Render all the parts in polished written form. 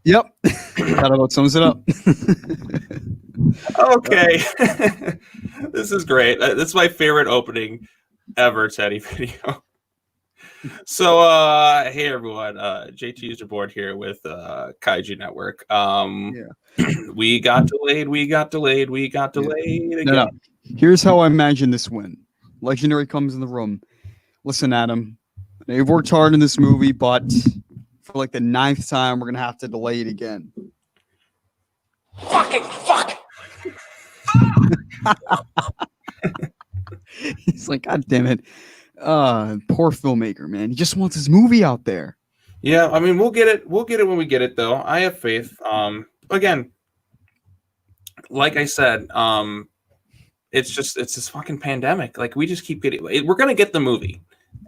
Yep. That about sums it up. Okay. This is great. This is my favorite opening ever, Teddy Video. So, hey everyone, JT User Board here with Kaiju Network. We got delayed again. No. Here's how I imagine this win. Legendary comes in the room. Listen, Adam, they've worked hard in this movie, but for like the 9th time, we're gonna have to delay it again. Fucking fuck! He's like, God damn it. Poor filmmaker, man. He just wants his movie out there. Yeah, I mean, we'll get it when we get it, though. I have faith. Again, like I said, it's this fucking pandemic. Like, we just keep we're gonna get the movie.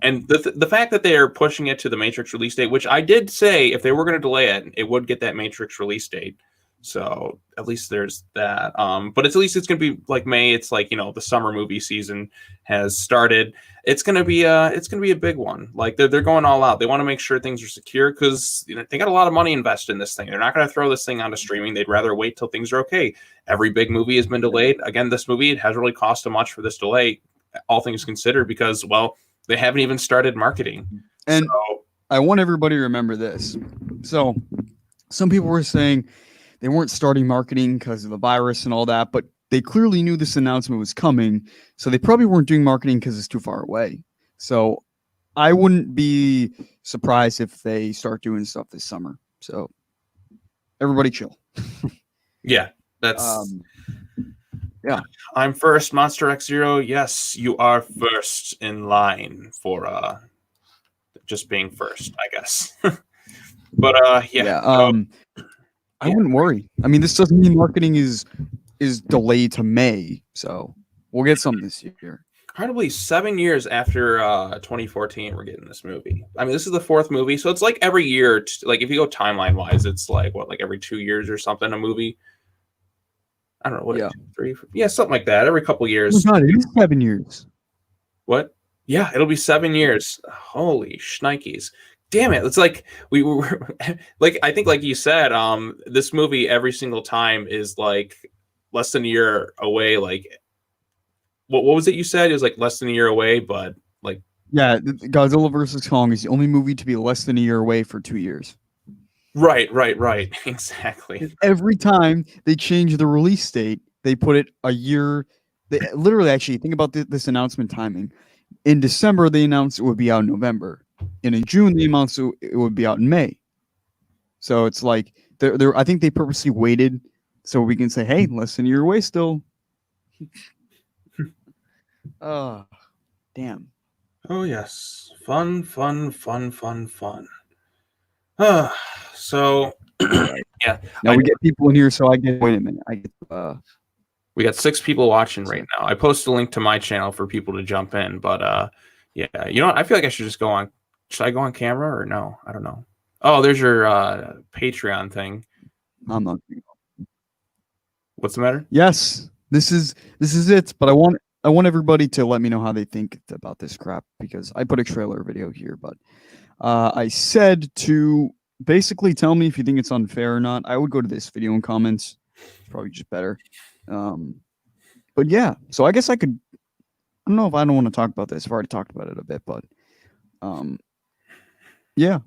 And the fact that they are pushing it to the Matrix release date, which I did say if they were going to delay it, it would get that Matrix release date. So at least there's that. But at least it's going to be like May. It's like, the summer movie season has started. It's going to be a big one. Like they're going all out. They want to make sure things are secure because they got a lot of money invested in this thing. They're not going to throw this thing onto streaming. They'd rather wait till things are okay. Every big movie has been delayed. Again, this movie, it hasn't really cost them much for this delay, all things considered, because, well, they haven't even started marketing. And so, I want everybody to remember this. So some people were saying they weren't starting marketing because of the virus and all that, but they clearly knew this announcement was coming. So they probably weren't doing marketing because it's too far away. So I wouldn't be surprised if they start doing stuff this summer. So everybody chill. Yeah, that's... yeah. I'm first, Monster X Zero. Yes, you are first in line for just being first, I guess. But I wouldn't worry. I mean, this doesn't mean marketing is delayed to May, so we'll get something this year. Probably 7 years after 2014, we're getting this movie. I mean, this is the 4th movie, so it's like every year. Like if you go timeline wise, it's like like every 2 years or something, a movie. I don't know what. Yeah. 3, something like that. Every couple years. Oh God, it is 7 years. What? Yeah, it'll be 7 years. Holy shnikes. Damn it. It's like we were like, I think like you said, this movie every single time is like less than a year away. Like what was it you said? It was like less than a year away, but like, yeah, Godzilla vs. Kong is the only movie to be less than a year away for 2 years. Right. Exactly. Every time they change the release date, they put it a year. They literally, actually, think about this announcement timing. In December, they announced it would be out in November, and in June, they announced it would be out in May. So it's like I think they purposely waited so we can say, "Hey, less than a year away still." Oh, damn. Oh yes, fun. So yeah. Now we get people in here, so I get. Wait a minute. We got 6 people watching right now. I posted a link to my channel for people to jump in, but yeah, I feel like I should just go on. Should I go on camera or no? I don't know. Oh, there's your Patreon thing. I'm not. What's the matter? Yes, this is it. But I want everybody to let me know how they think about this crap, because I put a trailer video here, but I said to basically tell me if you think it's unfair or not. I would go to this video and comments. It's probably just better. But yeah, so I guess I could. I don't know if I don't want to talk about this. I've already talked about it a bit, but yeah.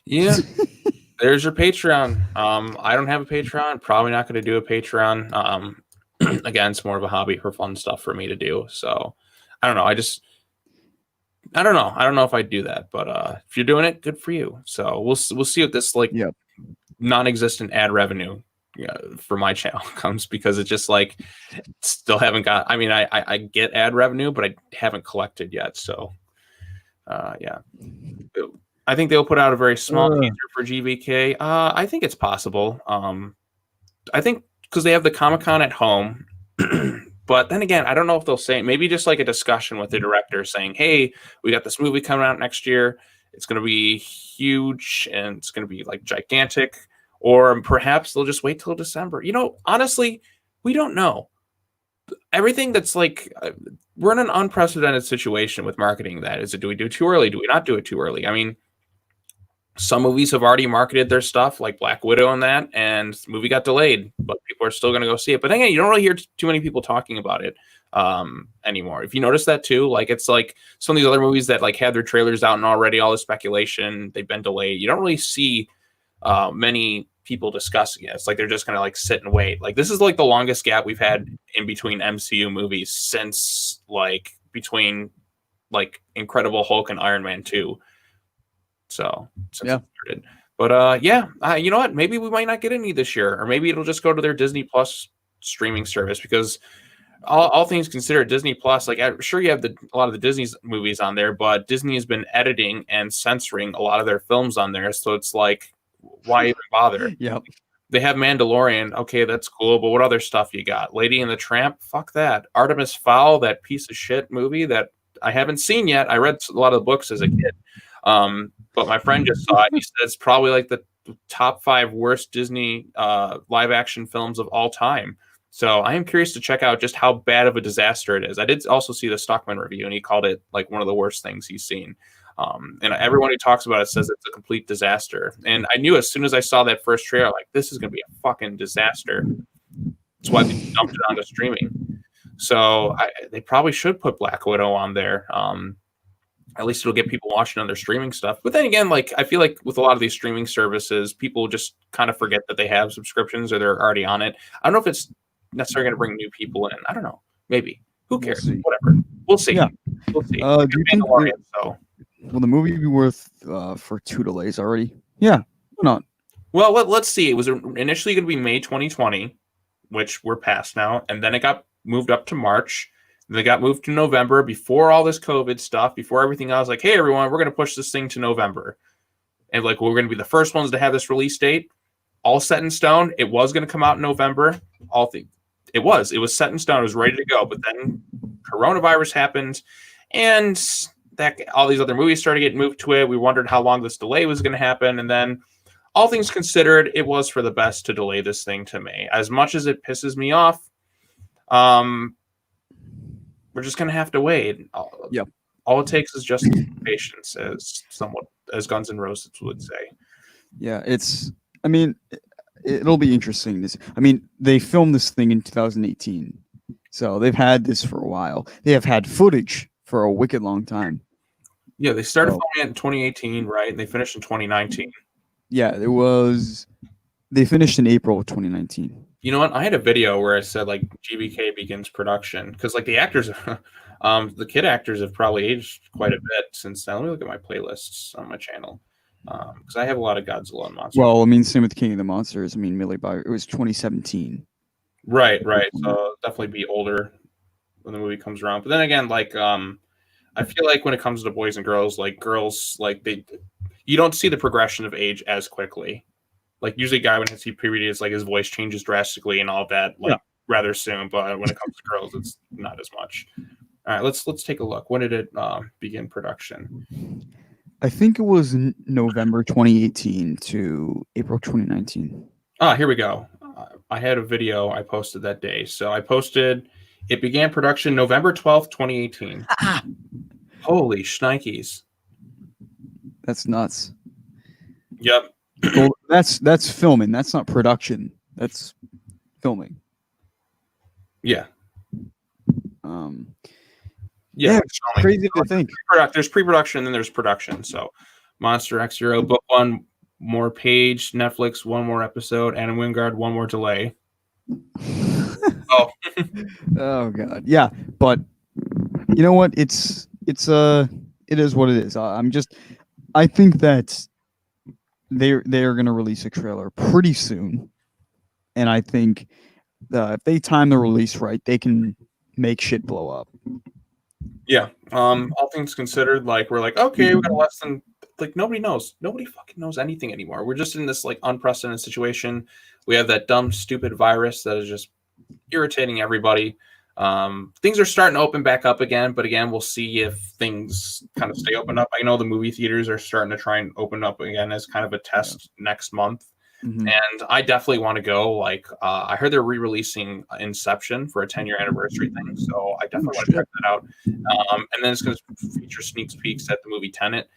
There's your Patreon. I don't have a Patreon. Probably not going to do a Patreon. Again, it's more of a hobby for fun stuff for me to do. So I don't know. I don't know. I don't know if I'd do that, but if you're doing it, good for you. So we'll see what this non-existent ad revenue for my channel comes, because it's just like still haven't got. I mean, I get ad revenue, but I haven't collected yet. So yeah, I think they'll put out a very small teaser for GVK. I think it's possible. I think because they have the Comic-Con at home. But then again, I don't know if they'll say, maybe just like a discussion with the director saying, hey, we got this movie coming out next year. It's going to be huge and it's going to be like gigantic. Or perhaps they'll just wait till December. Honestly, we don't know. Everything that's like, we're in an unprecedented situation with marketing. Do we do it too early? Do we not do it too early? I mean, some movies have already marketed their stuff, like Black Widow and that, and the movie got delayed, but people are still going to go see it. But then again, you don't really hear too many people talking about it anymore. If you notice that too, like it's like some of these other movies that like had their trailers out and already all the speculation, they've been delayed. You don't really see many people discussing it. It's like they're just going to like sit and wait. Like this is like the longest gap we've had in between MCU movies since like between like Incredible Hulk and Iron Man 2. So since it started. But you know what? Maybe we might not get any this year, or maybe it'll just go to their Disney Plus streaming service, because all things considered, Disney Plus, like I'm sure you have a lot of the Disney's movies on there, but Disney has been editing and censoring a lot of their films on there. So it's like, why even bother? Yep. They have Mandalorian. Okay, that's cool. But what other stuff you got? Lady and the Tramp? Fuck that. Artemis Fowl, that piece of shit movie that I haven't seen yet. I read a lot of the books as a kid. But my friend just saw it. He said it's probably like the top 5 worst Disney live action films of all time. So I am curious to check out just how bad of a disaster it is. I did also see the Stockman review, and he called it like one of the worst things he's seen. And everyone who talks about it says it's a complete disaster. And I knew as soon as I saw that first trailer, like, this is going to be a fucking disaster. That's why they dumped it onto streaming. So they probably should put Black Widow on there. At least it'll get people watching on their streaming stuff. But then again, like I feel like with a lot of these streaming services, people just kind of forget that they have subscriptions or they're already on it. I don't know if it's necessarily going to bring new people in. I don't know. Maybe. Who cares? Whatever. We'll see. Yeah. We'll see. Do you think will the movie be worth for 2 delays already? Yeah. Why not? Well, let's see. It was initially going to be May 2020, which we're past now, and then it got moved up to March. They got moved to November before all this COVID stuff, before everything else. Like, hey, everyone, we're going to push this thing to November. And like, we're going to be the first ones to have this release date. All set in stone. It was going to come out in November. It was set in stone. It was ready to go. But then coronavirus happened, and all these other movies started getting moved to it. We wondered how long this delay was going to happen. And then all things considered, it was for the best to delay this thing to May. As much as it pisses me off, we're just gonna have to wait. Yep. All it takes is just patience, as Guns N' Roses would say. Yeah, I mean, it'll be interesting. They filmed this thing in 2018, so they've had this for a while. They have had footage for a wicked long time. Yeah, they started filming it in 2018, right? And they finished in 2019. Yeah, they finished in April of 2019. You know what? I had a video where I said like GBK begins production, because like the actors, the kid actors have probably aged quite a bit since then. Let me look at my playlists on my channel, because I have a lot of Godzilla and monsters. Well, same with King of the Monsters. Millie Bobby. It was 2017. Right. So definitely be older when the movie comes around. But then again, like I feel like when it comes to boys and girls, like you don't see the progression of age as quickly. Like usually a guy when hits puberty, it's like his voice changes drastically and all that rather soon. But when it comes to girls, it's not as much. All right, let's take a look. When did it begin production? I think it was November 2018 to April 2019. Here we go. I had a video I posted that day. So I posted it began production November 12th, 2018. Holy shnikes. That's nuts. Yep. Well, that's filming. That's not production. That's filming. Yeah. Yeah, it's crazy to think. There's pre-production and then there's production. So Monster X Zero, book 1 more page, Netflix 1 more episode, Anna Wingard 1 more delay. Oh. Oh god. Yeah, but you know what? It is what it is. I think that they're going to release a trailer pretty soon, and I think if they time the release right, they can make shit blow up. Yeah. All things considered, like we're like, okay, we got less than nobody fucking knows anything anymore. We're just in this like unprecedented situation. We have that dumb, stupid virus that is just irritating everybody. Things are starting to open back up again, but again, we'll see if things kind of stay open up. I know the movie theaters are starting to try and open up again as kind of a test next month. Mm-hmm. And I definitely want to go. Like, I heard they're re-releasing Inception for a 10-year anniversary thing, so I definitely want to check that out. And then it's going to feature sneak peeks at the movie Tenet.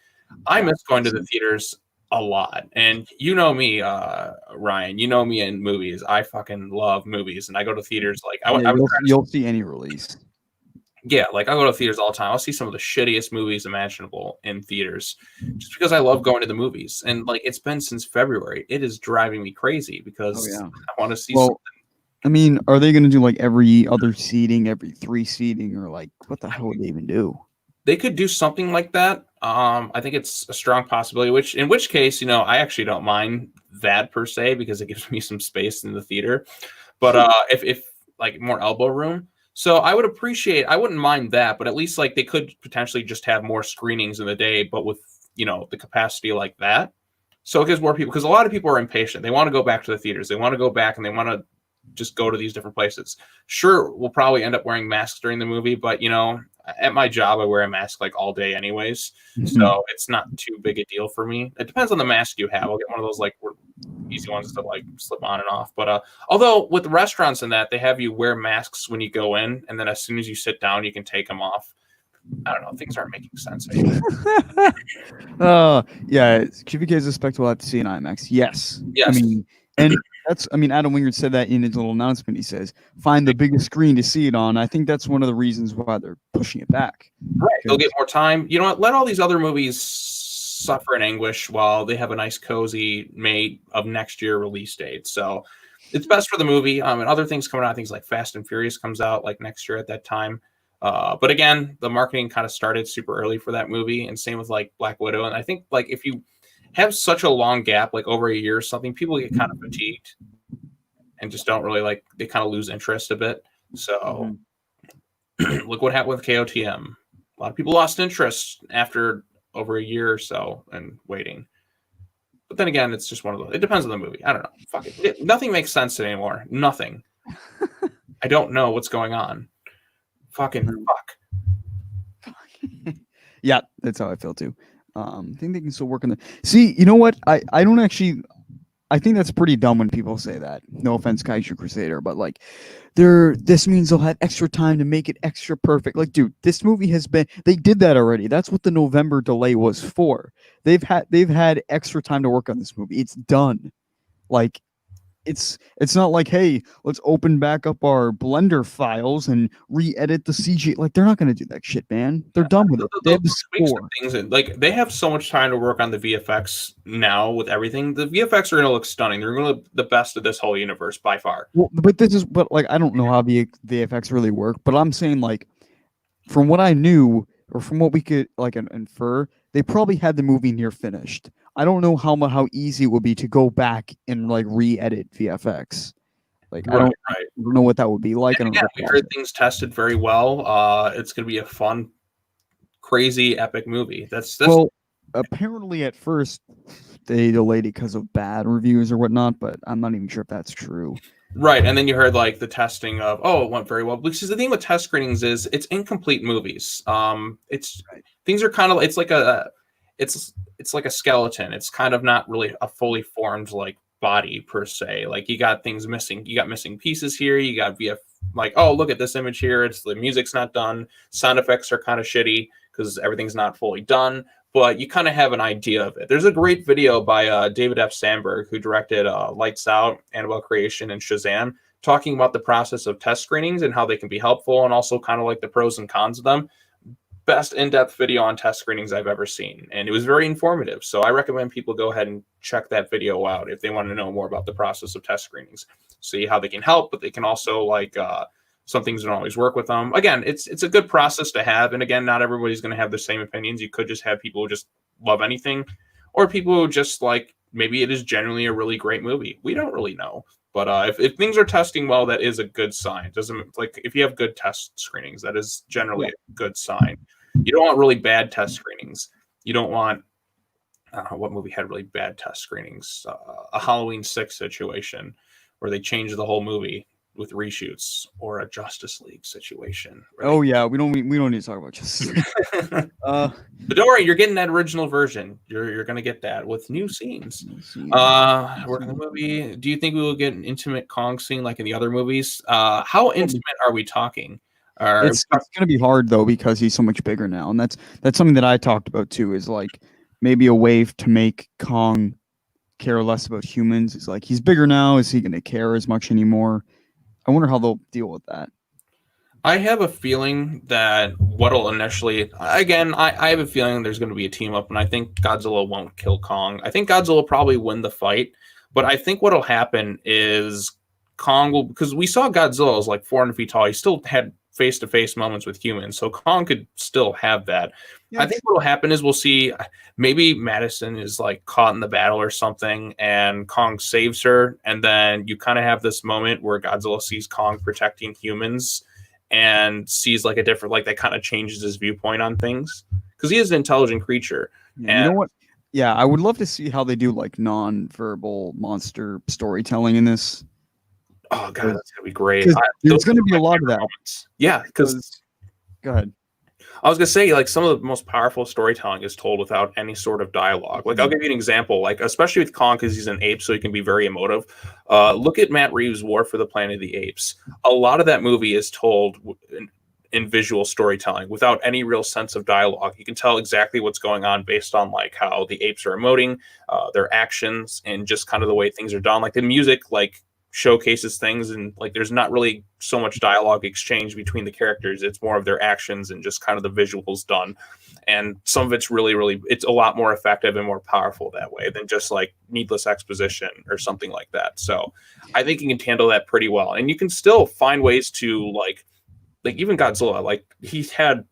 I miss going to the theaters a lot. And you know me, Ryan, you know me in movies. I fucking love movies, and I go to theaters like Yeah, I would you'll see any release. yeah, like I go to theaters all the time. I'll see some of the shittiest movies imaginable in theaters just because I love going to the movies. And like it's been since February. It is driving me crazy Oh because yeah. I want to see Well, I mean, are they going to do like every other seating, every 3 seating, or like what the hell would they even do? they could do something like that. I think it's a strong possibility, which in which case, you know, I actually don't mind that per se because it gives me some space in the theater. But if like more elbow room, so I would appreciate. I wouldn't mind that, but at least like they could potentially just have more screenings in the day, but with you know the capacity like that. So it gives more people because a lot of people are impatient. They want to go back to the theaters. They want to go back and they want to just go to these different places. Sure, we'll probably end up wearing masks during the movie, but you know, at my job, I wear a mask like all day anyways, so it's not too big a deal for me. It depends on the mask you have. I'll get one of those like easy ones to like slip on and off. But although with restaurants and that, they have you wear masks when you go in, and then as soon as you sit down, you can take them off. I don't know. Things aren't making sense anymore. Yeah, QVK is a spectacle at to see in IMAX. Yes. Yes. I mean, and that's, I mean, Adam Wingard said that in his little announcement. He says, find the biggest screen to see it on. I think that's one of the reasons why they're pushing it back. Right. They'll get more time. You know what? Let all these other movies suffer in anguish while they have a nice, cozy May of next year release date. So it's best for the movie. And other things coming out, things like Fast and Furious comes out like next year at that time. But again, the marketing kind of started super early for that movie, and same with like Black Widow. And I think like if you have such a long gap, like over a year or something, people get kind of fatigued and just don't really like. They kind of lose interest a bit. So look what happened with KOTM. A lot of people lost interest after over a year or so and waiting. But then again, it's just one of those. It depends on the movie. I don't know. Fuck it. Nothing makes sense anymore. Nothing. I don't know what's going on. Fucking fuck. Yeah, that's how I feel too. I think they can still work on the. See, you know what? I don't actually. I think that's pretty dumb when people say that. No offense, Kaiju Crusader, but like, this means they'll have extra time to make it extra perfect. Like, dude, this movie has been. They did that already. That's what the November delay was for. They've had extra time to work on this movie. It's done. Like, it's not like, hey, let's open back up our Blender files and re-edit the CG. Like, they're not going to do that shit, man. They're done with it. They have the score. Things like they have so much time to work on the VFX now with everything. The VFX are going to look stunning. They're going to look the best of this whole universe by far. Well, but like, I don't know how the VFX really work, but I'm saying like, from what I knew or from what we could like infer, they probably had the movie near finished. I don't know how easy it would be to go back and like re-edit VFX. Like, I don't know what that would be like. And again, we heard things tested very well. It's going to be a fun, crazy, epic movie. That's well, apparently at first they delayed it because of bad reviews or whatnot, but I'm not even sure if that's true. Right, and then you heard like the testing of, it went very well. Because the thing with test screenings is it's incomplete movies. Things are kind of it's like a skeleton. It's kind of not really a fully formed like body per se. Like you got things missing. You got missing pieces here. You got like, oh, look at this image here. It's the music's not done. Sound effects are kind of shitty because everything's not fully done. But you kind of have an idea of it. There's a great video by David F. Sandberg, who directed Lights Out, Annabelle Creation, and Shazam, talking about the process of test screenings and how they can be helpful and also kind of like the pros and cons of them. Best in-depth video on test screenings I've ever seen. And it was very informative. So I recommend people go ahead and check that video out if they want to know more about the process of test screenings. See how they can help, but they can also like... some things don't always work with them. Again, it's a good process to have. And again, not everybody's going to have the same opinions. You could just have people who just love anything, or people who just like, maybe it is generally a really great movie. We don't really know. But if things are testing well, that is a good sign. Doesn't like if you have good test screenings, that is generally a good sign. You don't want really bad test screenings. You don't want, I don't know what movie had really bad test screenings. A Halloween 6 situation where they changed the whole movie with reshoots, or a Justice League situation. Right? Oh yeah, we don't need to talk about Justice League. But don't worry, you're getting that original version. You're gonna get that with new scenes. We're in the movie. Do you think we will get an intimate Kong scene like in the other movies? How intimate are we talking? It's gonna be hard though because he's so much bigger now, and that's something that I talked about too. Is like maybe a way to make Kong care less about humans. It's like he's bigger now. Is he going to care as much anymore? I wonder how they'll deal with that. I have a feeling that what'll initially, again, I have a feeling there's going to be a team up, and I think Godzilla won't kill Kong. I think Godzilla will probably win the fight, but I think what'll happen is Kong will, because we saw Godzilla was like 400 feet tall. He still had face-to-face moments with humans, so Kong could still have that. Yeah, I think what'll happen is we'll see maybe Madison is like caught in the battle or something, and Kong saves her, and then you kind of have this moment where Godzilla sees Kong protecting humans and sees like a different, like that kind of changes his viewpoint on things because he is an intelligent creature. Yeah, And you know what? Yeah, I would love to see how they do like non-verbal monster storytelling in this. oh god, that's gonna be great. There's going to be a lot of that. Moments. Yeah, because Go ahead. I was gonna say, like, some of the most powerful storytelling is told without any sort of dialogue. Like, I'll give you an example, like, especially with Kong, because he's an ape, so he can be very emotive. Look at Matt Reeves' War for the Planet of the Apes. A lot of that movie is told in visual storytelling without any real sense of dialogue. You can tell exactly what's going on based on like how the apes are emoting, their actions, and just kind of the way things are done. Like the music, like showcases things, and like there's not really so much dialogue exchange between the characters. It's more of their actions and just kind of the visuals done. And some of it's really, it's a lot more effective and more powerful that way than just like needless exposition or something like that. So I think you can handle that pretty well. And you can still find ways to like even Godzilla, like he's had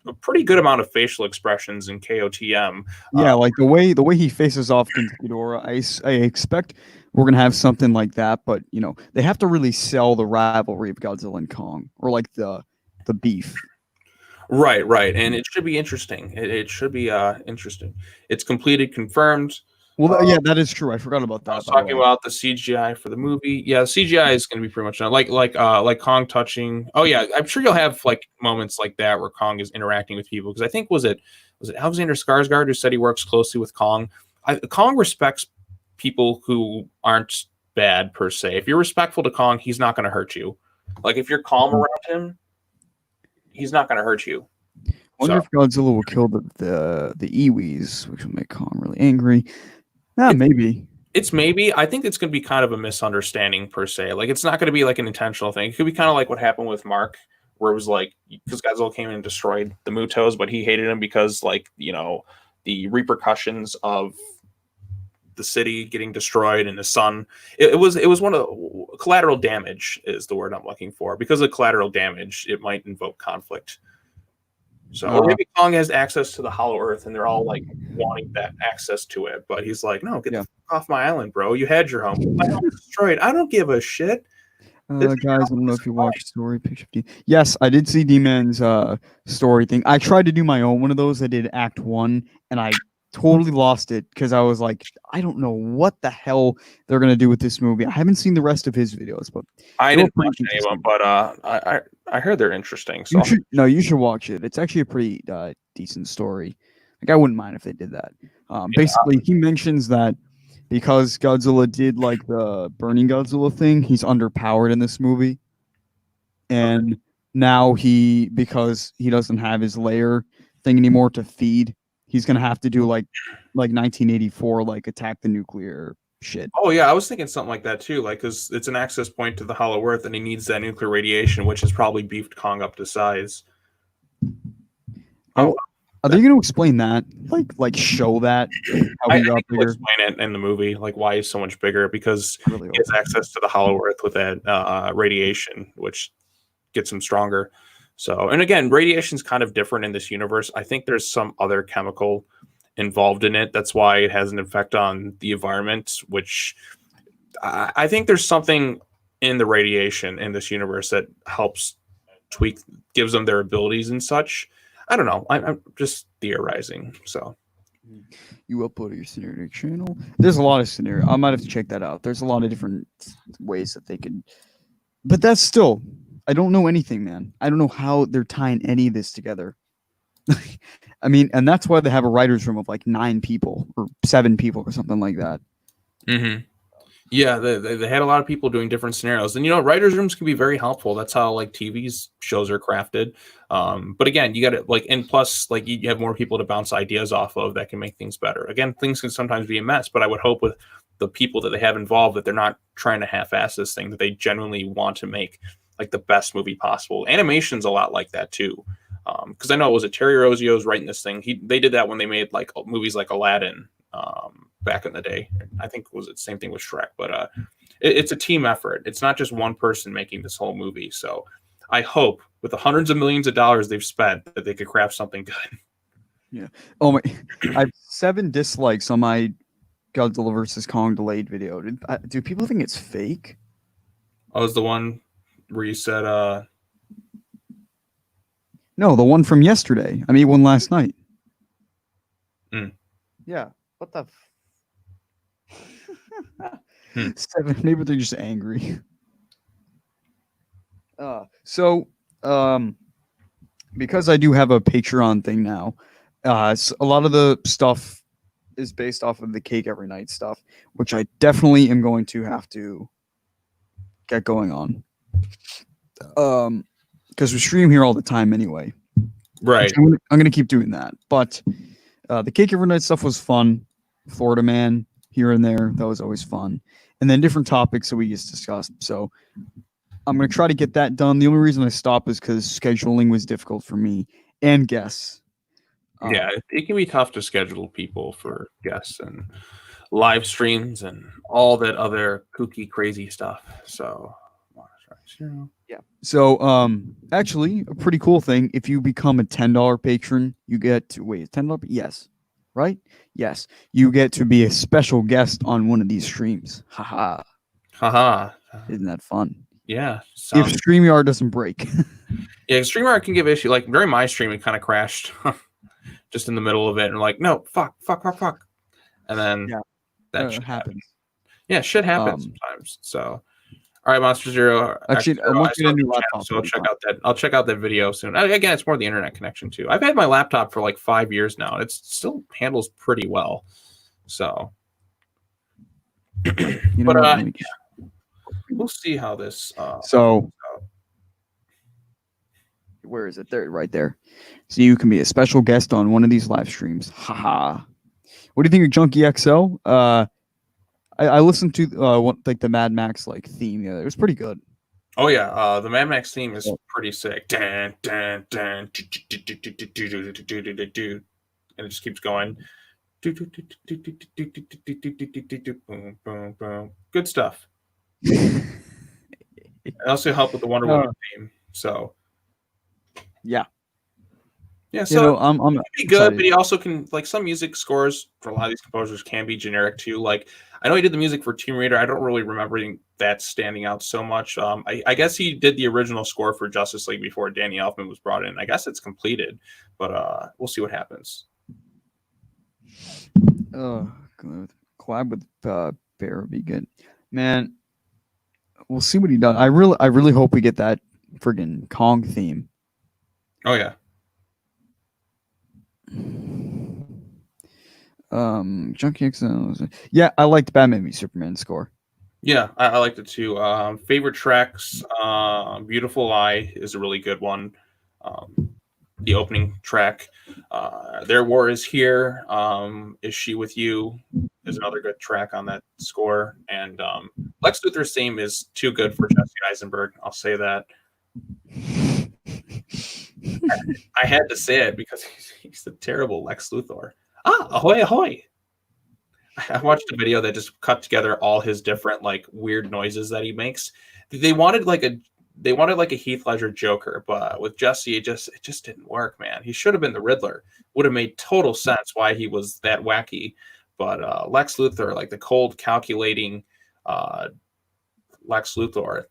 a pretty good amount of facial expressions in KOTM. Yeah, like the way he faces off against Ghidorah, I expect we're gonna have something like that. But you know, they have to really sell the rivalry of Godzilla and Kong, or like the beef. Right, and it should be interesting. It should be interesting. It's completed, confirmed. Well, yeah, that is true. I forgot about that. I was talking about the CGI for the movie. Yeah, CGI is going to be pretty much done. Like Kong touching. Oh yeah, I'm sure you'll have like moments like that where Kong is interacting with people. Because I think was it Alexander Skarsgård who said he works closely with Kong. Kong respects people who aren't bad per se. If you're respectful to Kong, he's not going to hurt you. Like if you're calm around him, he's not going to hurt you. I wonder if Godzilla will kill the Iwis, which will make Kong really angry. Maybe. It's maybe. I think it's going to be kind of a misunderstanding per se. Like it's not going to be like an intentional thing. It could be kind of like what happened with Mark, where it was like because Godzilla came in and destroyed the Mutos, but he hated him because like the repercussions of the city getting destroyed and his son. It was one of collateral damage is the word I'm looking for. Because of collateral damage, it might invoke conflict. So or maybe Kong has access to the Hollow Earth, and they're all like wanting that access to it. But he's like, "No, get the fuck off my island, bro. You had your home. My home was destroyed. I don't give a shit." Guys, I don't know if you watched Story Page 15. Yes, I did see D-Man's story thing. I tried to do my own one of those. I did Act 1, and I totally lost it because I was like, I don't know what the hell they're gonna do with this movie. I haven't seen the rest of his videos, but I didn't watch any of them. But I heard they're interesting. So you should watch it. It's actually a pretty decent story. Like I wouldn't mind if they did that. Basically, he mentions that because Godzilla did like the Burning Godzilla thing, he's underpowered in this movie, and now because he doesn't have his layer thing anymore to feed. He's gonna have to do like 1984, like attack the nuclear shit. Oh yeah, I was thinking something like that too. Like, because it's an access point to the Hollow Earth, and he needs that nuclear radiation, which has probably beefed Kong up to size. Are they going to explain that? Like show that? How he got bigger? Explain it in the movie, like why he's so much bigger because he has access to the Hollow Earth with that radiation, which gets him stronger. So, and again, radiation is kind of different in this universe. I think there's some other chemical involved in it. That's why it has an effect on the environment, which I think there's something in the radiation in this universe that helps gives them their abilities and such. I don't know. I'm just theorizing. So you upload your scenario channel. There's a lot of scenario. I might have to check that out. There's a lot of different ways that they could, but that's still, I don't know anything, man. I don't know how they're tying any of this together. I mean, and that's why they have a writer's room of like 9 people or 7 people or something like that. Mm-hmm. Yeah, they had a lot of people doing different scenarios, and writers' rooms can be very helpful. That's how like TV's shows are crafted. But again, you got to like, and plus, like you have more people to bounce ideas off of that can make things better. Again, things can sometimes be a mess, but I would hope with the people that they have involved that they're not trying to half-ass this thing, that they genuinely want to make like the best movie possible. Animation's a lot like that too, because I know it was Terry Rozio's writing this thing. They did that when they made like movies like Aladdin. Back in the day, I think it was the same thing with Shrek, but it's a team effort. It's not just one person making this whole movie. So I hope with the hundreds of millions of dollars they've spent that they could craft something good. Yeah. Oh my! I have 7 dislikes on my Godzilla versus Kong delayed video. Do people think it's fake? I was the one where you said, No, the one from yesterday. I mean, one last night. Yeah. What the? 7. Maybe they're just angry. Because I do have a Patreon thing now, a lot of the stuff is based off of the Cake Every Night stuff, which I definitely am going to have to get going on. Because we stream here all the time anyway. right. I'm gonna keep doing that. But the Cake Every Night stuff was fun. Florida Man here and there, that was always fun. And then different topics that we just discussed. So I'm going to try to get that done. The only reason I stopped is because scheduling was difficult for me and guests. Yeah, it can be tough to schedule people for guests and live streams and all that other kooky, crazy stuff. So, yeah. So, actually, a pretty cool thing. If you become a $10 patron, you get to $10. Yes, right? Yes, you get to be a special guest on one of these streams. Haha. Haha. Isn't that fun? Yeah. If StreamYard doesn't break. Yeah, StreamYard can give issue. Like during my stream, it kind of crashed just in the middle of it, and like, no, fuck, and then that shit happens. Yeah, shit happens sometimes. So, all right, Monster Zero. Actually, I want to get a new laptop. So I'll check out that video soon. Again, it's more the internet connection too. I've had my laptop for like 5 years now, and it still handles pretty well. So, we'll see how this. Where is it? There, right there. So you can be a special guest on one of these live streams. Haha. What do you think of Junkie XL? I listened to the Mad Max theme. Yeah, it was pretty good. Oh yeah, the Mad Max theme is pretty sick. And it just keeps going. Good stuff. It also helped with the Wonder Woman theme. So yeah. So I'm it can be good, but he also can some music scores for a lot of these composers can be generic too. Like I know he did the music for Tomb Raider. I don't really remember that standing out so much. I guess he did the original score for Justice League before Danny Elfman was brought in. I guess it's completed, but we'll see what happens. Collab with Bear would be good, man. We'll see what he does. I really hope we get that friggin' Kong theme. Oh yeah. Junkie XL. Yeah, I liked Batman v Superman score. Yeah, I liked it too. Favorite tracks, Beautiful Lie is a really good one. The opening track, Their War Is Here, Is She With You is another good track on that score. And Lex Luthor's theme is too good for Jesse Eisenberg. I'll say that. I had to say it because he's a terrible Lex Luthor. Ahoy, ahoy. I watched a video that just cut together all his different weird noises that he makes. They wanted a Heath Ledger Joker, but with Jesse, it just didn't work, man. He should have been the Riddler. Would have made total sense why he was that wacky. But Lex Luthor, the cold, calculating Lex Luthor.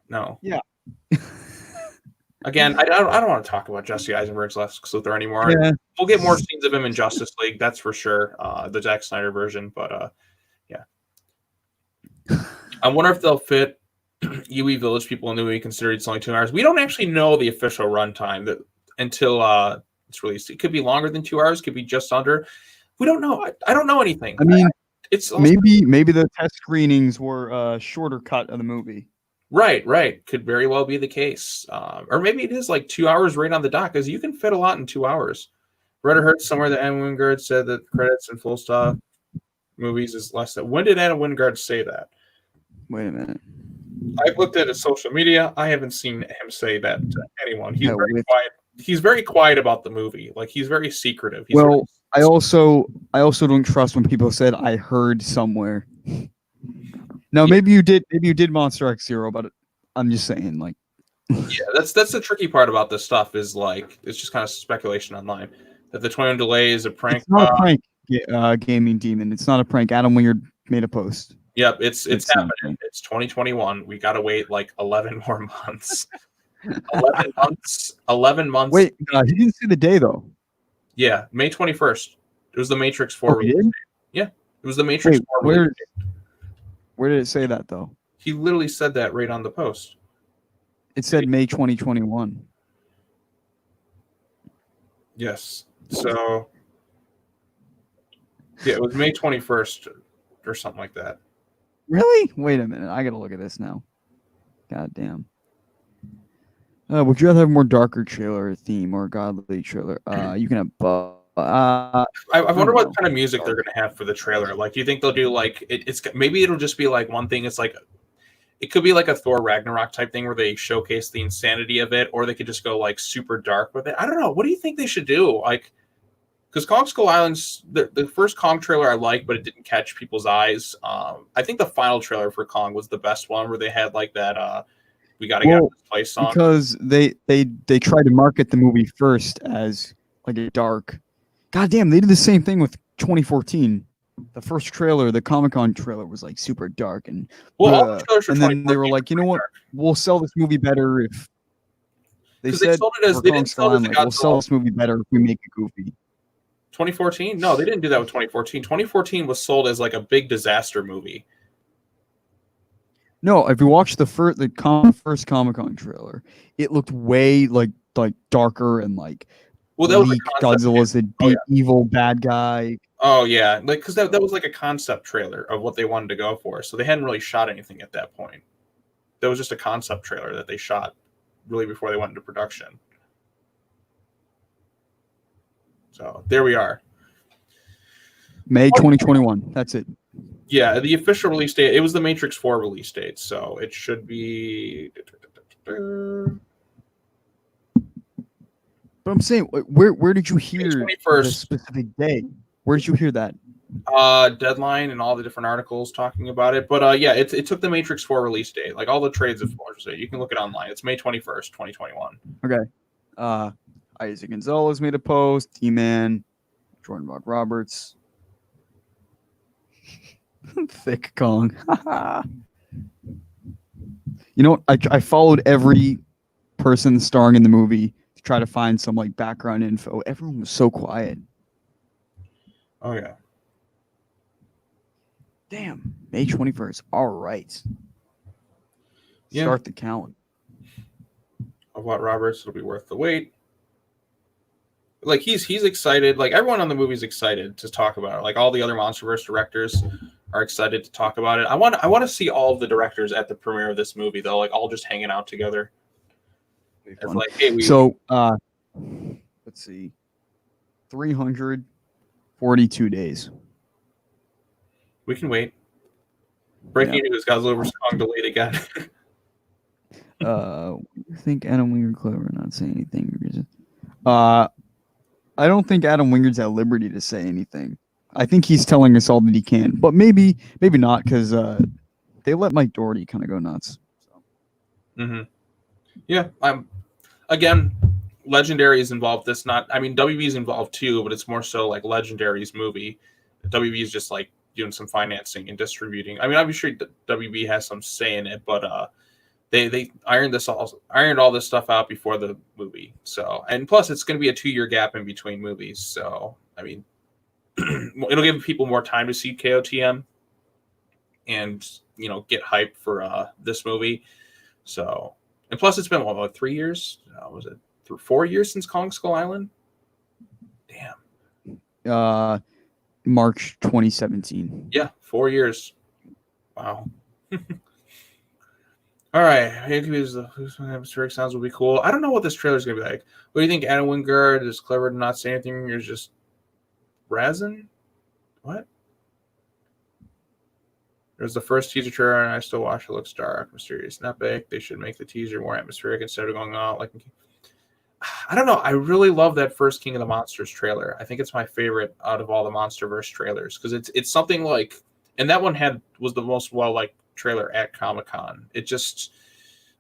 No. Yeah. Again, I don't want to talk about Jesse Eisenberg's Lex Luthor anymore. Yeah. We'll get more scenes of him in Justice League, that's for sure. The Zack Snyder version, but yeah. I wonder if they'll fit UE Village people in the movie, considering it's only 2 hours. We don't actually know the official runtime until it's released. It could be longer than 2 hours, could be just under. We don't know. I don't know anything. I mean, It's also, maybe the test screenings were a shorter cut of the movie. right. Could very well be the case. Or maybe it is like 2 hours right on the dot, because you can fit a lot in 2 hours. Read or heard somewhere that Adam Wingard said that credits and full stop movies is less than. When did Adam Wingard say that? Wait a minute. I've looked at his social media. I haven't seen him say that to anyone. He's Yeah, very quiet. He's very quiet about the movie. Like, he's very secretive. He's well, I also don't trust when people said I heard somewhere. Now, maybe you did Monster X Zero, but I'm just saying, like, yeah, that's the tricky part about this stuff, is like, it's just kind of speculation online that the 20 delay is a prank. It's not a prank, Gaming Demon. It's not a prank. Adam Wingard made a post. Yep, it's happening. It's 2021. We gotta wait like 11 more months. 11 months. 11 months. Wait, he didn't say the day though. Yeah, May 21st. It was the Matrix 4 release date. Yeah, it was the Matrix 4 release date. Where did it say that though? He literally said that right on the post. It said May 2021. Yes. So yeah, it was May 21st or something like that. Really? Wait a minute. I gotta look at this now. God damn. Would you rather have a more darker trailer theme or a godly trailer? You can have. I wonder what kind of music they're gonna have for the trailer. Like, do you think they'll do like it's maybe it'll just be like one thing? It's like it could be like a Thor Ragnarok type thing where they showcase the insanity of it, or they could just go like super dark with it. I don't know. What do you think they should do? Like, because Kong Skull Island's the first Kong trailer I liked, but it didn't catch people's eyes. I think the final trailer for Kong was the best one, where they had like that "We Gotta Get Out of This Place" song. Because they tried to market the movie first as like a dark. God damn, they did the same thing with 2014. The first trailer, the Comic-Con trailer, was like super dark and all the trailers for and then they were like, you know what, we'll sell this movie better if they said we'll sell this movie better if we make it goofy. 2014? No, they didn't do that with 2014. 2014 was sold as like a big disaster movie. No, if you watch the first Comic-Con trailer, it looked way like darker and like that was Godzilla's a evil bad guy. Oh yeah, like because that was like a concept trailer of what they wanted to go for. So they hadn't really shot anything at that point. That was just a concept trailer that they shot really before they went into production. So there we are. May 2021. That's it. Yeah, the official release date. It was the Matrix 4 release date, so it should be. But I'm saying, where did you hear the 21st specific day? Where did you hear that? Deadline and all the different articles talking about it. But yeah, it took the Matrix 4 release date. Like all the trades of 4, so you can look it online. It's May 21st, 2021. Okay. Isaac Gonzalez made a post. T-Man, Jordan Rock Roberts. Thick Kong. You know what? I followed every person starring in the movie to try to find some like background info. Everyone was so quiet. Oh yeah. Damn. May 21st. All right. Yeah. Start the calendar. Of what, Roberts? It'll be worth the wait. Like he's excited. Like everyone on the movie is excited to talk about it. Like all the other MonsterVerse directors are excited to talk about it. I want to see all of the directors at the premiere of this movie though. Like all just hanging out together. It's like, hey, let's see, 342 days. We can wait. Breaking news: Godzilla vs. Kong delayed again. I think Adam Wingard clever not say anything. I don't think Adam Wingard's at liberty to say anything. I think he's telling us all that he can, but maybe not, because they let Mike Doherty kind of go nuts. So. Yeah, again, Legendary is involved. WB is involved too, but it's more so like Legendary's movie. WB is just like doing some financing and distributing. I mean, I'm sure WB has some say in it, but they ironed all this stuff out before the movie. So, and plus it's going to be a 2-year gap in between movies. So, I mean, it'll give people more time to see KOTM and, get hype for this movie. So, and plus it's been about 3 years? Was it 4 years since Kong Skull Island? Damn. March 2017. Yeah, 4 years. Wow. All right, the atmospheric sounds will be cool. I don't know what this trailer is gonna be like. What do you think? Adam Wingard is clever to not say anything. You're just razzing. What? There's the first teaser trailer, and I still watch it. Looks dark, mysterious, and epic. They should make the teaser more atmospheric instead of going out like. I don't know. I really love that first King of the Monsters trailer. I think it's my favorite out of all the MonsterVerse trailers because it's something like, and that one was the most well-liked trailer at Comic-Con. It just,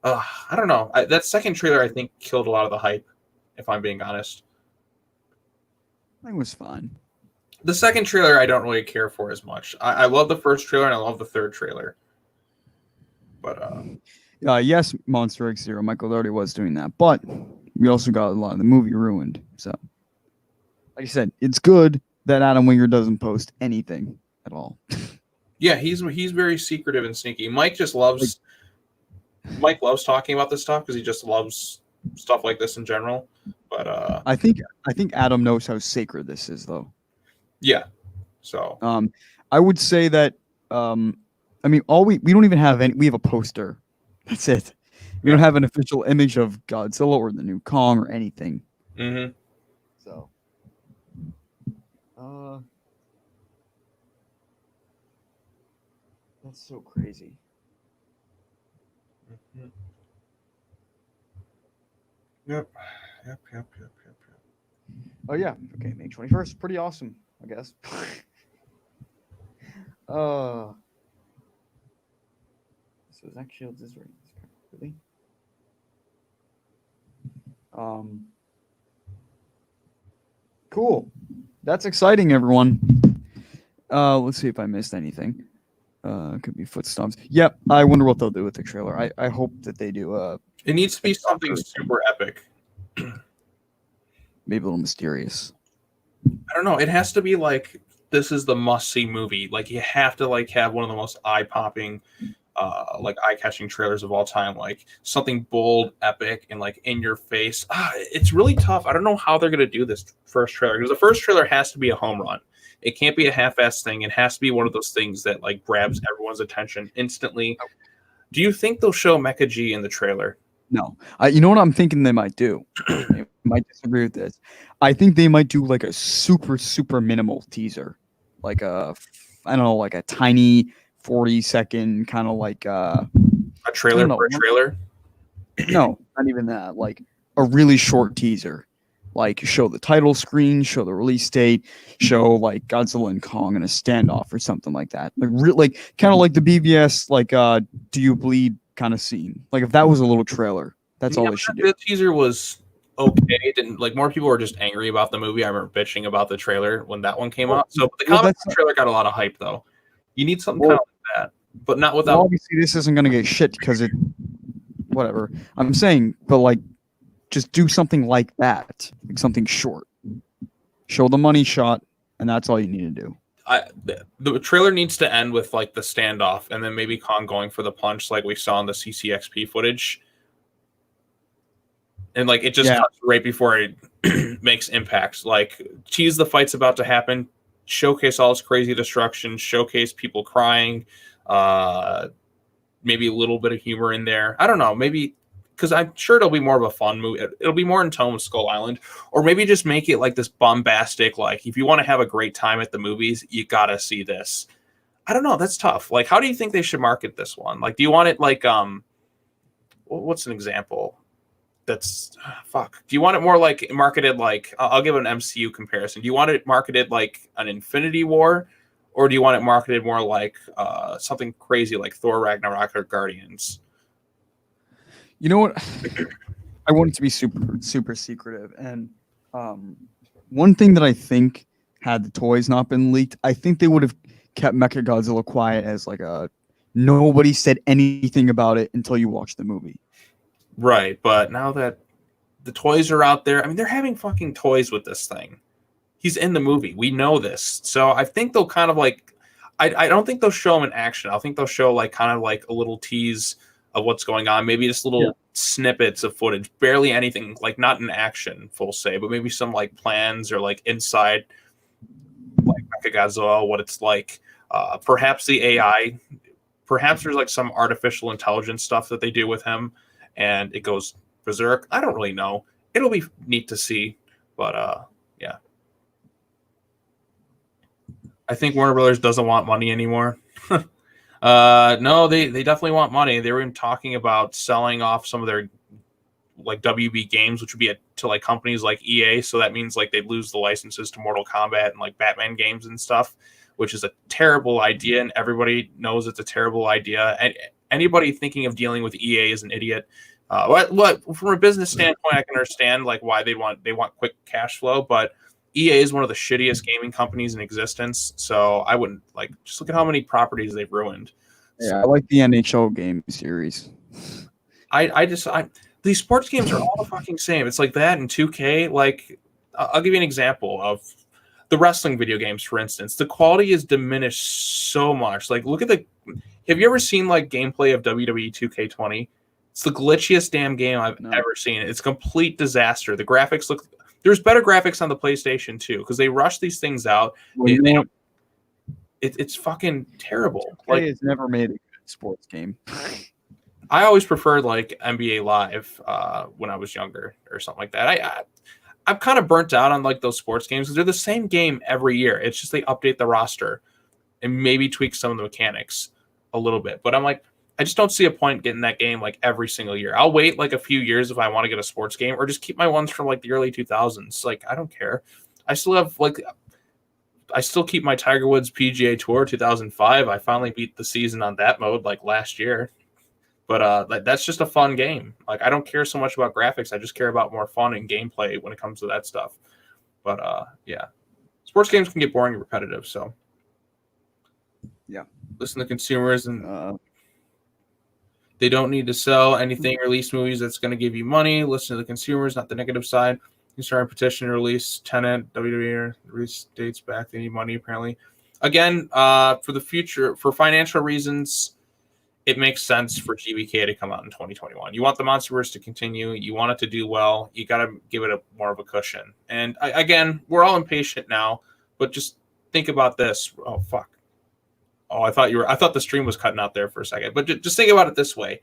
I don't know. That second trailer I think killed a lot of the hype, if I'm being honest. It was fun. The second trailer I don't really care for as much. I love the first trailer and I love the third trailer. But yes, Monster X Zero. Michael Dougherty was doing that, but we also got a lot of the movie ruined. So, like I said, it's good that Adam Wingard doesn't post anything at all. Yeah, he's very secretive and sneaky. Mike loves talking about this stuff because he just loves stuff like this in general. But I think Adam knows how sacred this is, though. Yeah. So I would say that I mean, we don't even have any. We have a poster. That's it. We don't have an official image of Godzilla or the new Kong or anything. Mm-hmm. So, that's so crazy. Mm-hmm. Yep. Oh yeah. Okay, May 21st. Pretty awesome, I guess. So Zach Shields is right. Really? Cool. That's exciting, everyone. Let's see if I missed anything. Could be footsteps. Yep. I wonder what they'll do with the trailer. I hope that they do. It needs to be something super epic. Maybe a little mysterious. I don't know. It has to be like this is the must-see movie. Like you have to like have one of the most eye-popping, like eye-catching trailers of all time. Like something bold, epic, and like in your face. It's really tough. I don't know how they're gonna do this first trailer because the first trailer has to be a home run. It can't be a half-assed thing. It has to be one of those things that like grabs everyone's attention instantly. Do you think they'll show Mecha G in the trailer? No. You know what I'm thinking they might do? They might disagree with this. I think they might do like a super, super minimal teaser. Like I don't know, like a tiny 40-second kind of like a trailer for a trailer? No, not even that. Like a really short teaser. Like show the title screen, show the release date, show like Godzilla and Kong in a standoff or something like that. Like kind of like the BVS like Do You Bleed kind of scene. Like if that was a little trailer, that's all they should do. The teaser was okay. It didn't like more people were just angry about the movie. I remember bitching about the trailer when that one came out. So the comic trailer got a lot of hype though. You need something kind of like that, but not without. Well, obviously, this isn't going to get shit because it. Whatever I'm saying, but like, just do something like that, like something short. Show the money shot, and that's all you need to do. The trailer needs to end with like the standoff, and then maybe Kong going for the punch, like we saw in the CCXP footage. And like it just cuts right before it makes impact. Like tease the fight's about to happen, showcase all this crazy destruction, showcase people crying, maybe a little bit of humor in there. I don't know, maybe because I'm sure it'll be more of a fun movie. It'll be more in tone with Skull Island, or maybe just make it like this bombastic. Like if you want to have a great time at the movies, you gotta see this. I don't know. That's tough. Like, how do you think they should market this one? Like, do you want it like what's an example? That's fuck. Do you want it more like marketed like I'll give an MCU comparison. Do you want it marketed like an Infinity War, or do you want it marketed more like something crazy like Thor Ragnarok or Guardians? You know what? I want it to be super, super secretive. And one thing that I think had the toys not been leaked, I think they would have kept Mechagodzilla quiet as like a nobody said anything about it until you watch the movie. Right, but now that the toys are out there, I mean, they're having fucking toys with this thing. He's in the movie. We know this. So I think they'll kind of like, I don't think they'll show him in action. I think they'll show like kind of like a little tease of what's going on. Maybe just little snippets of footage, barely anything, like not in action, full say, but maybe some like plans or like inside like Mechagodzilla, what it's like. Perhaps the AI, perhaps there's like some artificial intelligence stuff that they do with him, and it goes berserk. I don't really know. It'll be neat to see, but yeah. I think Warner Brothers doesn't want money anymore. No, they definitely want money. They were even talking about selling off some of their like WB games, which would be to like companies like EA. So that means like they'd lose the licenses to Mortal Kombat and like Batman games and stuff, which is a terrible idea, and everybody knows it's a terrible idea. And anybody thinking of dealing with EA is an idiot. What from a business standpoint, I can understand like why they want quick cash flow, but EA is one of the shittiest gaming companies in existence. So I wouldn't like just look at how many properties they've ruined. Yeah, I like the NHL game series. These sports games are all the fucking same. It's like that and 2K. Like, I'll give you an example of the wrestling video games, for instance. The quality is diminished so much. Like, look at have you ever seen like gameplay of WWE 2K20? It's the glitchiest damn game I've ever seen. It's a complete disaster. The graphics there's better graphics on the PlayStation 2 because they rush these things out. Well, it's fucking terrible. 2K like, has never made a good sports game. I always preferred like NBA Live when I was younger or something like that. I'm kind of burnt out on like those sports games because they're the same game every year. It's just they update the roster and maybe tweak some of the mechanics a little bit. But I'm like, I just don't see a point getting that game like every single year. I'll wait like a few years if I want to get a sports game, or just keep my ones from like the early 2000s. Like, I don't care. I still keep my Tiger Woods PGA Tour 2005. I finally beat the season on that mode like last year. But that's just a fun game. Like, I don't care so much about graphics. I just care about more fun and gameplay when it comes to that stuff. But yeah, sports games can get boring and repetitive. So yeah, listen to consumers, and they don't need to sell anything, release movies that's going to give you money. Listen to the consumers, not the negative side. You start a petition to release Tenet, WWE release dates back. They need money, apparently. Again, for the future, for financial reasons, it makes sense for GBK to come out in 2021. You want the Monsterverse to continue. You want it to do well. You got to give it more of a cushion. And again, we're all impatient now, but just think about this. Oh, fuck. Oh, I thought the stream was cutting out there for a second. But just think about it this way.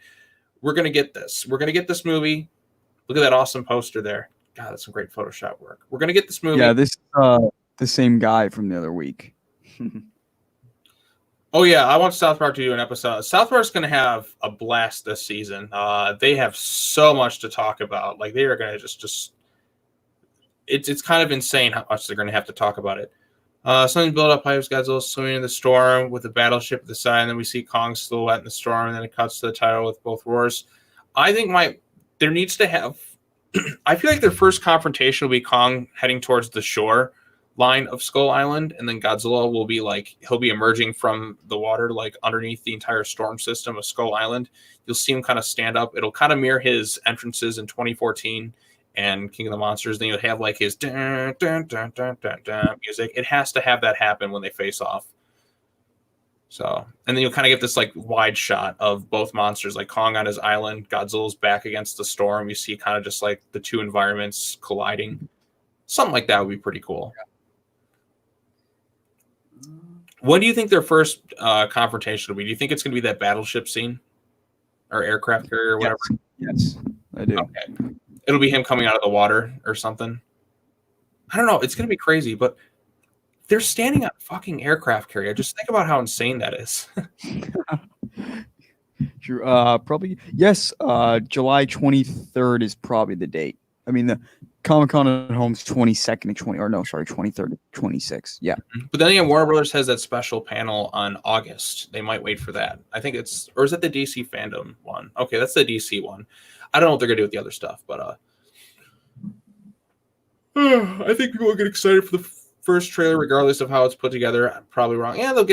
We're going to get this. We're going to get this movie. Look at that awesome poster there. God, that's some great Photoshop work. We're going to get this movie. Yeah, this the same guy from the other week. Oh, yeah, I want South Park to do an episode. South Park's going to have a blast this season. They have so much to talk about. Like, they are going to just it's kind of insane how much they're going to have to talk about it. Something build up pipes, Godzilla swimming in the storm with the battleship at the side, and then we see Kong's silhouette in the storm, and then it cuts to the title with both roars. I think there needs to have I feel like their first confrontation will be Kong heading towards the shore line of Skull Island, and then Godzilla will be like, he'll be emerging from the water like underneath the entire storm system of Skull Island. You'll see him kind of stand up. It'll kind of mirror his entrances in 2014 and King of the Monsters. Then you'll have like his dun, dun, dun, dun, dun, dun, music. It has to have that happen when they face off. So, and then you'll kind of get this like wide shot of both monsters, like Kong on his island, Godzilla's back against the storm. You see kind of just like the two environments colliding. Something like that would be pretty cool. What do you think their first confrontation will be? Do you think it's going to be that battleship scene or aircraft carrier or whatever? Yes, I do. Okay. It'll be him coming out of the water or something. I don't know. It's going to be crazy, but they're standing on a fucking aircraft carrier. Just think about how insane that is. True. Probably yes. July 23rd is probably the date. I mean, the Comic-Con at Home's 22nd and 23rd to 26th. Yeah. But then again, Warner Brothers has that special panel on August. They might wait for that. I think or is that the DC fandom one? Okay, that's the DC one. I don't know what they're gonna do with the other stuff, but I think people will get excited for the first trailer, regardless of how it's put together. I'm probably wrong. Yeah, they'll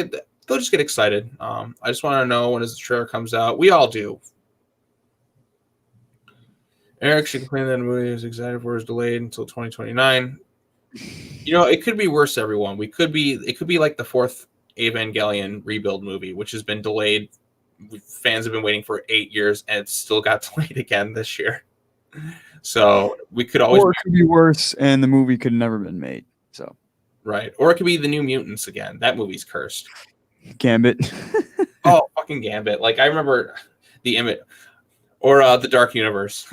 just get excited. I just want to know when the trailer comes out. We all do. Eric should complain that the movie is excited for is delayed until 2029. You know, it could be worse, everyone. It could be like the fourth Evangelion rebuild movie, which has been delayed. Fans have been waiting for 8 years, and it still got delayed again this year. So we could always, or it could be worse, and the movie could have never been made. So, Right. Or it could be the New Mutants again. That movie's cursed. Gambit. Oh, fucking Gambit. Like, I remember the image. Or the Dark Universe.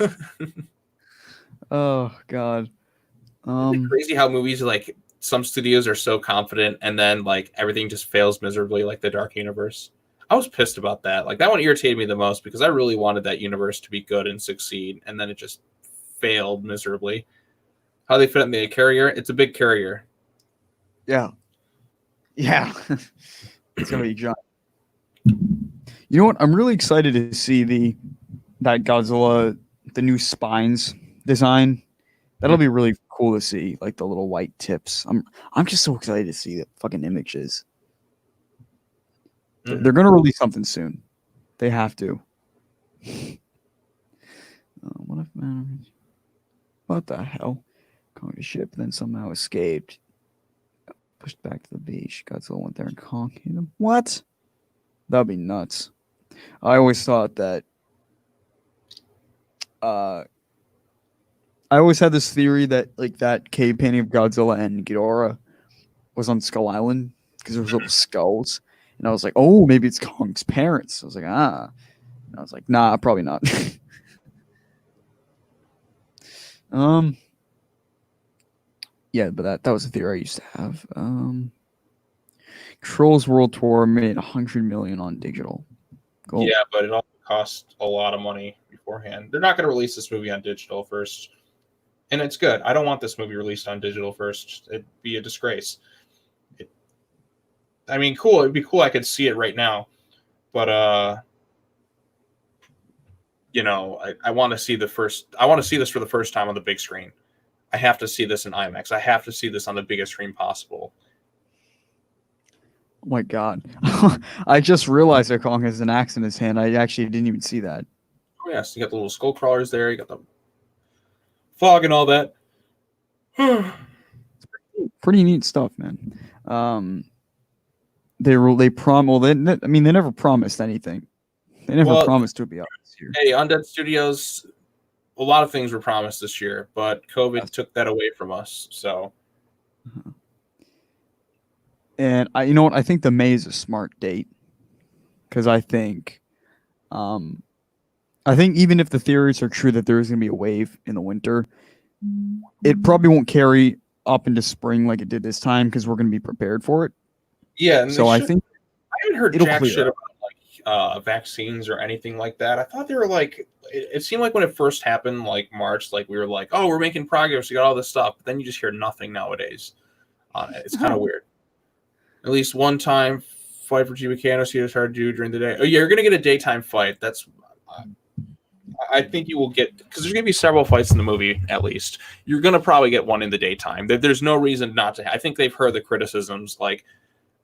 Oh God. Isn't it crazy how movies like some studios are so confident and then like everything just fails miserably, like the Dark Universe. I was pissed about that. Like that one irritated me the most because I really wanted that universe to be good and succeed, and then it just failed miserably. How they fit in the carrier? It's a big carrier. Yeah. Yeah. It's gonna be giant. You know what? I'm really excited to see that Godzilla, the new spines design. That'll be really cool to see, like the little white tips. I'm just so excited to see the fucking images. They're gonna release something soon. They have to. What the hell? Kong ship, then somehow escaped. Pushed back to the beach. Godzilla went there and Kong hit him. What? That'd be nuts. I always thought that. I always had this theory that like that cave painting of Godzilla and Ghidorah was on Skull Island because there was little skulls, and I was like, oh, maybe it's Kong's parents. I was like, ah, and I was like, nah, probably not. Yeah, but that was a theory I used to have. Trolls World Tour made $100 million on digital. Cool. Yeah, but it also cost a lot of money beforehand. They're not going to release this movie on digital first. And it's good. I don't want this movie released on digital first. It'd be a disgrace. I mean, cool. It'd be cool. I could see it right now. But, you know, I want to see I want to see this for the first time on the big screen. I have to see this in IMAX. I have to see this on the biggest screen possible. Oh my God. I just realized that Kong has an axe in his hand. I actually didn't even see that. Oh, yes. You got the little skull crawlers there. You got the fog and all that. Pretty neat stuff, man. They never promised anything. They never promised to be out this year. Hey, Undead Studios, a lot of things were promised this year, but COVID took that away from us. So, and you know what? I think the May is a smart date because I think even if the theories are true that there is going to be a wave in the winter, it probably won't carry up into spring like it did this time because we're going to be prepared for it. Yeah, and so I think I haven't heard jack shit about like vaccines or anything like that. I thought they were like it seemed like when it first happened, like March, like we were like, oh, we're making progress, we got all this stuff, but then you just hear nothing nowadays on it. It's kind of weird. At least one time fight for GBK. See it's hard to do during the day. Oh yeah, you're gonna get a daytime fight. That's I think you will get, because there's going to be several fights in the movie, at least. You're going to probably get one in the daytime. There's no reason not to. I think they've heard the criticisms. Like,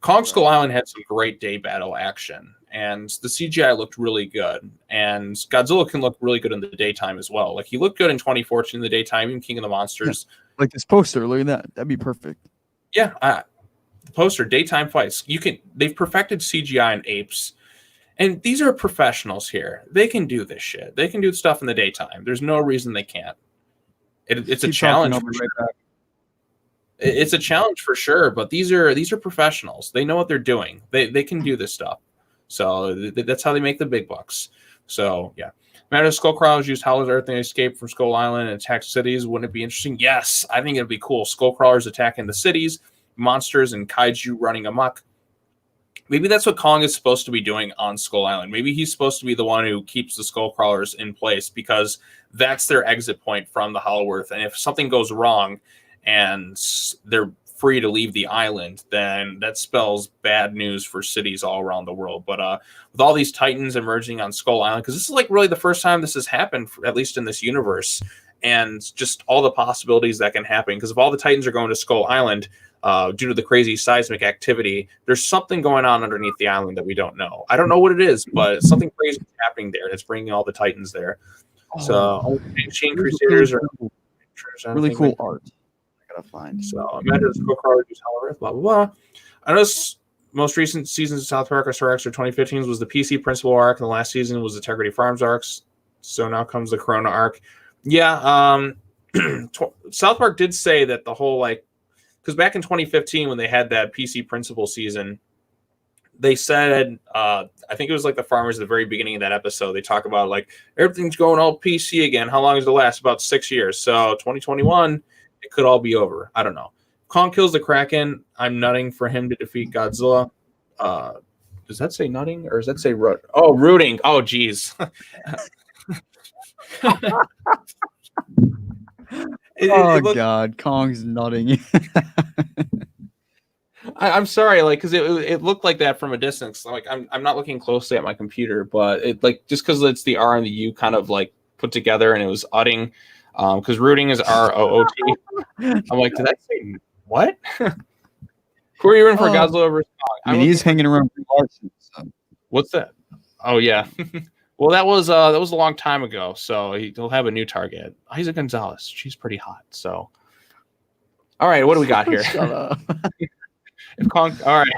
Kong Skull Island had some great day battle action, and the CGI looked really good. And Godzilla can look really good in the daytime as well. Like, he looked good in 2014 in the daytime, even King of the Monsters. Yeah. Like this poster, look at that. That'd be perfect. Yeah, the poster, daytime fights. They've perfected CGI and apes. And these are professionals here. They can do this shit. They can do stuff in the daytime. There's no reason they can't. It's a challenge. It's a challenge for sure. But these are professionals. They know what they're doing. They can do this stuff. So that's how they make the big bucks. So yeah. Matter of Skullcrawlers used Howler's Earth and escape from Skull Island and attack cities. Wouldn't it be interesting? Yes, I think it'd be cool. Skullcrawlers attacking the cities, monsters and kaiju running amok. Maybe that's what Kong is supposed to be doing on Skull Island. Maybe he's supposed to be the one who keeps the skull crawlers in place because that's their exit point from the Hollow Earth. And if something goes wrong and they're free to leave the island, then that spells bad news for cities all around the world. But with all these titans emerging on Skull Island, because this is like really the first time this has happened, at least in this universe, and just all the possibilities that can happen. Because if all the titans are going to Skull Island, due to the crazy seismic activity, there's something going on underneath the island that we don't know. I don't know what it is, but something crazy is happening there, and it's bringing all the titans there. So, Ancient Crusaders are really cool art. I gotta find. So, imagine the Skullcrawlers use Hell Earth, blah blah blah. I know most recent seasons of South Park are Star X or 2015 was the PC Principal arc, and the last season was Integrity Farms arcs. So now comes the Corona arc. Yeah, South Park did say that the whole like because back in 2015 when they had that PC Principal season, they said, I think it was like the farmers at the very beginning of that episode, they talk about like everything's going all PC again. How long does it last? About 6 years. So 2021, it could all be over. I don't know. Kong kills the Kraken. I'm nutting for him to defeat Godzilla. Does that say nutting or does that say rooting? Oh, geez. God, Kong's nutting. I'm sorry, like, because it looked like that from a distance. Like, I'm not looking closely at my computer, but it like just because it's the R and the U kind of like put together, and it was utting, because rooting is ROOT. I'm like, did I say what? Who are you in for, Godzilla versus Kong? I mean, he's hanging around for Larson. So. What's that? Oh yeah. Well, that was a long time ago, so he'll have a new target. Isa Gonzalez, she's pretty hot. So, all right, what do we got here? Shut up. If Kong, all right,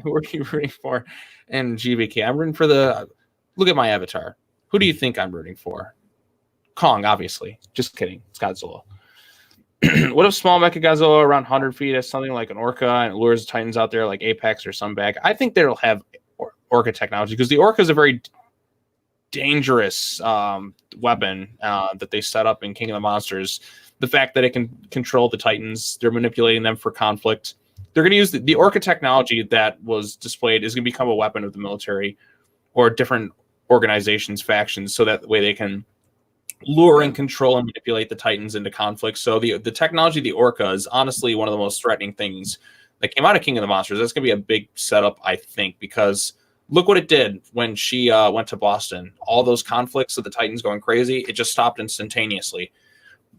who are you rooting for? And GBK, I'm rooting for the. Look at my avatar. Who do you think I'm rooting for? Kong, obviously. Just kidding. It's Godzilla. What if small Mechagodzilla around 100 feet has something like an Orca and it lures Titans out there like Apex or Sunbag? I think they'll have Orca technology because the Orca is a very dangerous weapon that they set up in King of the Monsters. The fact that it can control the Titans, they're manipulating them for conflict. They're going to use the Orca technology that was displayed is going to become a weapon of the military or different organizations, factions, so that way they can lure and control and manipulate the Titans into conflict. So the technology of the Orca is honestly one of the most threatening things that came out of King of the Monsters. That's going to be a big setup, I think, because look what it did when she went to Boston. All those conflicts of the Titans going crazy, it just stopped instantaneously.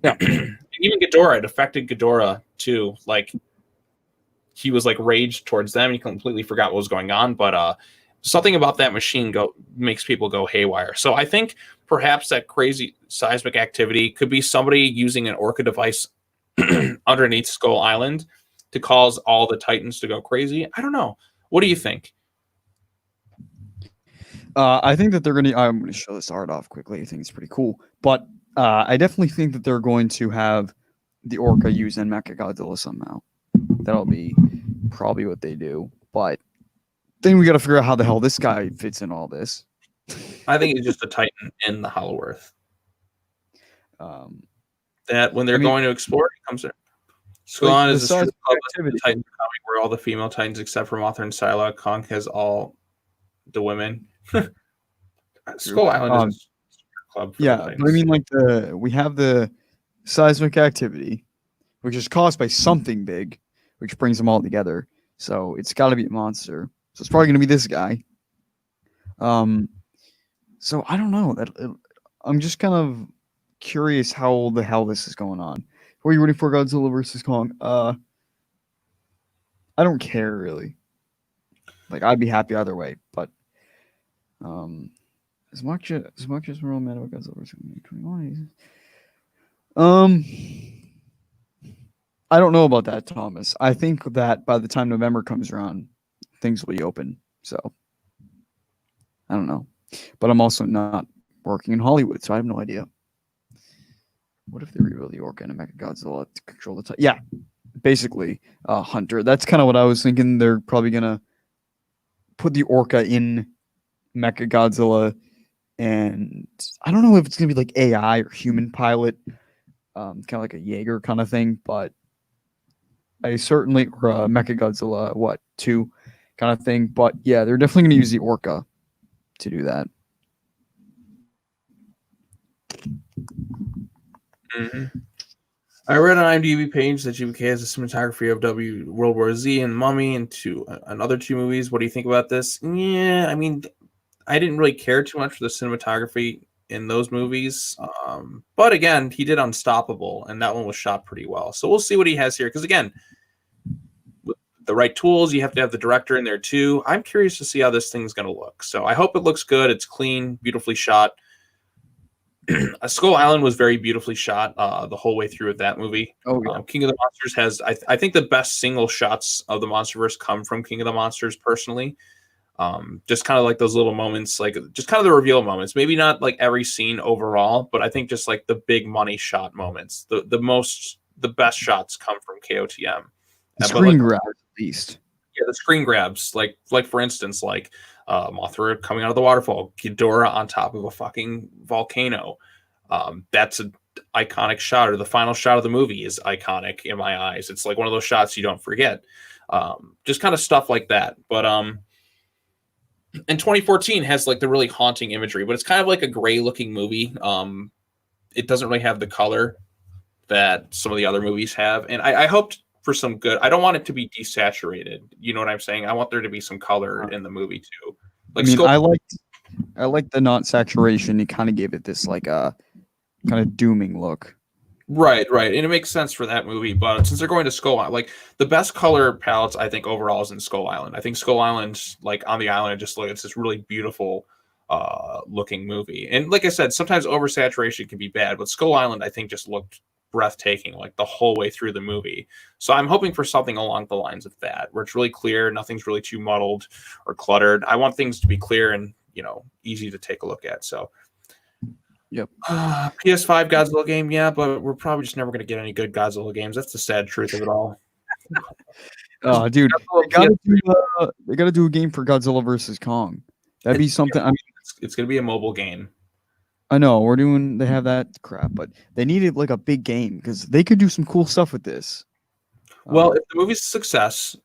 Yeah. Even Ghidorah, it affected Ghidorah too. Like, he was like raged towards them and he completely forgot what was going on. But something about that machine makes people go haywire. So I think perhaps that crazy seismic activity could be somebody using an Orca device underneath Skull Island to cause all the Titans to go crazy. I don't know. What do you think? I think that they're going to. I'm going to show this art off quickly. I think it's pretty cool. But I definitely think that they're going to have the Orca use Mechagodzilla somehow. That'll be probably what they do. But then we got to figure out how the hell this guy fits in all this. I think he's just a Titan in the Hollow Earth. That when they're going to explore, he comes in. Skull is a strip club Titan comic where all the female Titans except for Mothra and Psylocke. Kong has all the women. Skull Island is a strip club. Yeah, but I mean, like we have the seismic activity, which is caused by something big, which brings them all together. So it's got to be a monster. So it's probably going to be this guy. So I don't know. I'm just kind of curious how the hell this is going on. Who are you rooting for, Godzilla versus Kong? I don't care really. Like, I'd be happy either way, but as much as we're all mad about Godzilla versus 2021, I don't know about that, Thomas. I think that by the time November comes around, things will be open. So I don't know. But I'm also not working in Hollywood, so I have no idea. What if they reveal the Orca and Mechagodzilla to control the time? Yeah, basically, Hunter. That's kind of what I was thinking. They're probably gonna put the Orca in Mechagodzilla, and I don't know if it's gonna be like AI or human pilot, kind of like a Jaeger kind of thing. But I certainly or Mechagodzilla 2 kind of thing. But yeah, they're definitely gonna use the Orca to do that. Mm-hmm. I read on IMDb page that GBK has a cinematography of World War Z and Mummy and another 2 movies. What do you think about this? Yeah, I mean, I didn't really care too much for the cinematography in those movies. But again, he did Unstoppable, and that one was shot pretty well. So we'll see what he has here. Because again, with the right tools, you have to have the director in there too. I'm curious to see how this thing's going to look. So I hope it looks good. It's clean, beautifully shot. Skull Island was very beautifully shot the whole way through with that movie. Oh, yeah. King of the Monsters has, I think the best single shots of the Monsterverse come from King of the Monsters personally. Just kind of like those little moments, like just kind of the reveal moments. Maybe not like every scene overall, but I think just like the big money shot moments. The best shots come from KOTM. But like, Screen grab at least. yeah, the screen grabs, like for instance, like Mothra coming out of the waterfall, Ghidorah on top of a fucking volcano. That's an iconic shot, or the final shot of the movie is iconic in my eyes. It's like one of those shots you don't forget. Just kind of stuff like that. But and 2014 has like the really haunting imagery, but it's kind of like a gray looking movie. It doesn't really have the color that some of the other movies have, and I hoped for some good. I don't want it to be desaturated. You know what I'm saying? I want there to be some color in the movie too. Like, I mean, I liked the not saturation. It kind of gave it this like a kind of dooming look. right, and it makes sense for that movie. But since they're going to Skull Island, like the best color palettes, I think overall is in Skull Island. I think Skull Island, like on the island, it's this really beautiful looking movie. And like I said, sometimes oversaturation can be bad, but Skull Island, I think, just looked breathtaking like the whole way through the movie. So I'm hoping for something along the lines of that, where it's really clear, nothing's really too muddled or cluttered. I want things to be clear and, easy to take a look at. So Yep. PS5 Godzilla game, yeah, but we're probably just never going to get any good Godzilla games. That's the sad truth of it all. Oh, dude, they gotta do a game for Godzilla versus Kong. That'd be something. I mean, it's going to be a mobile game. I know they have that crap, but they needed like a big game because they could do some cool stuff with this. Well, if the movie's a success,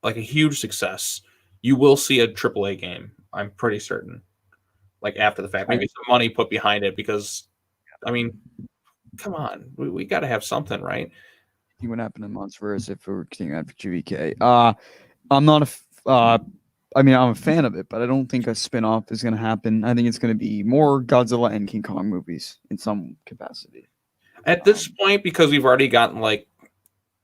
like a huge success, you will see a AAA game. I'm pretty certain. Like after the fact, maybe some money put behind it because, I mean, come on, we got to have something, right? See what happened in Monsterverse if we were continuing that for GVK. I'm not I'm a fan of it, but I don't think a spin-off is going to happen. I think it's going to be more Godzilla and King Kong movies in some capacity. At this point, because we've already gotten like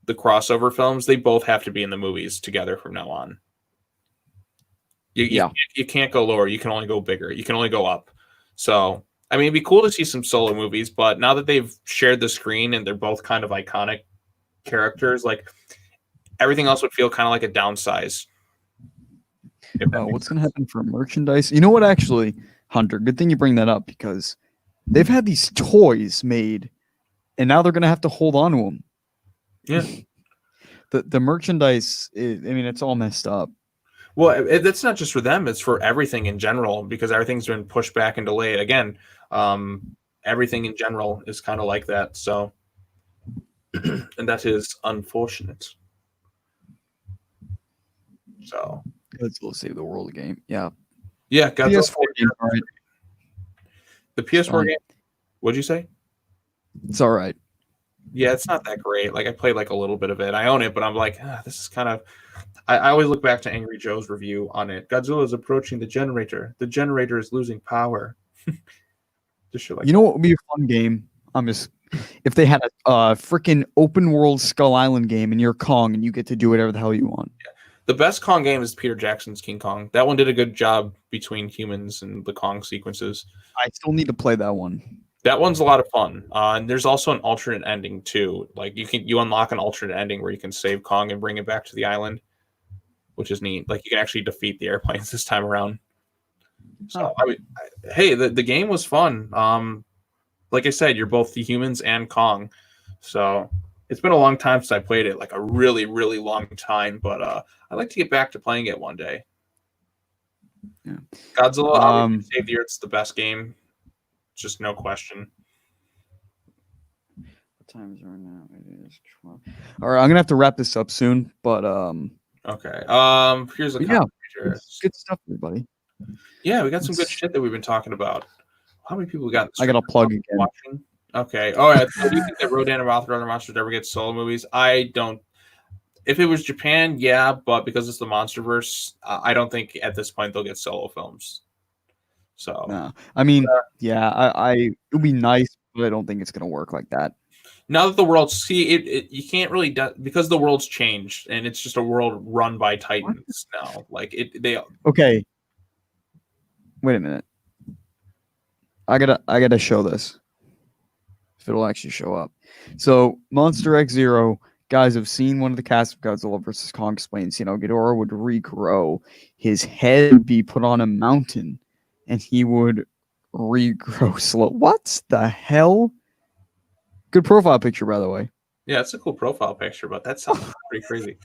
the crossover films, they both have to be in the movies together from now on. You can't go lower. You can only go bigger. You can only go up. So, I mean, it'd be cool to see some solo movies, but now that they've shared the screen and they're both kind of iconic characters, like everything else would feel kind of like a downsize. What's going to happen for merchandise? You know what, actually, Hunter, good thing you bring that up because they've had these toys made and now they're going to have to hold on to them. Yeah. The merchandise, it's all messed up. Well, that's not just for them. It's for everything in general because everything's been pushed back and delayed. Again, everything in general is kind of like that. So, and that is unfortunate. So, Godzilla Save the World game. Yeah. Yeah, Godzilla. PS4 game, all right. The PS4 game. What'd you say? It's all right. Yeah, it's not that great. Like I played like a little bit of it. I own it, but I'm like, this is kind of. I always look back to Angry Joe's review on it. Godzilla is approaching the generator. The generator is losing power. Just shit like you know what would be a fun game? If they had a freaking open world Skull Island game and you're Kong and you get to do whatever the hell you want. Yeah. The best Kong game is Peter Jackson's King Kong. That one did a good job between humans and the Kong sequences. I still need to play that one. That one's a lot of fun. And there's also an alternate ending too. Like you unlock an alternate ending where you can save Kong and bring it back to the island, which is neat. Like you can actually defeat the airplanes this time around. So hey, the game was fun. Like I said, you're both the humans and Kong. So it's been a long time since I played it, like a really, really long time. But I'd like to get back to playing it one day. Yeah. Godzilla, Save the Earth's the best game. Just no question. What time is it right now? It is 12. All right, I'm gonna have to wrap this up soon, but okay. Here's a good stuff, everybody. Yeah, we got some good shit that we've been talking about. How many people we got? I gotta plug again. Watching? Okay. All right. So do you think that Rodan and Mothra Other Monsters ever get solo movies? I don't. If it was Japan, yeah, but because it's the MonsterVerse, I don't think at this point they'll get solo films. So no, I mean, it would be nice, but I don't think it's gonna work like that. Now that the world's you can't really because the world's changed and it's just a world run by Titans now. Like Okay. Wait a minute. I gotta show this. If it'll actually show up. So Monster X Zero guys have seen one of the casts of Godzilla vs. Kong explains, Ghidorah would regrow. His head would be put on a mountain and he would regrow slow. What the hell? Good profile picture, by the way. Yeah, it's a cool profile picture, but that sounds pretty crazy.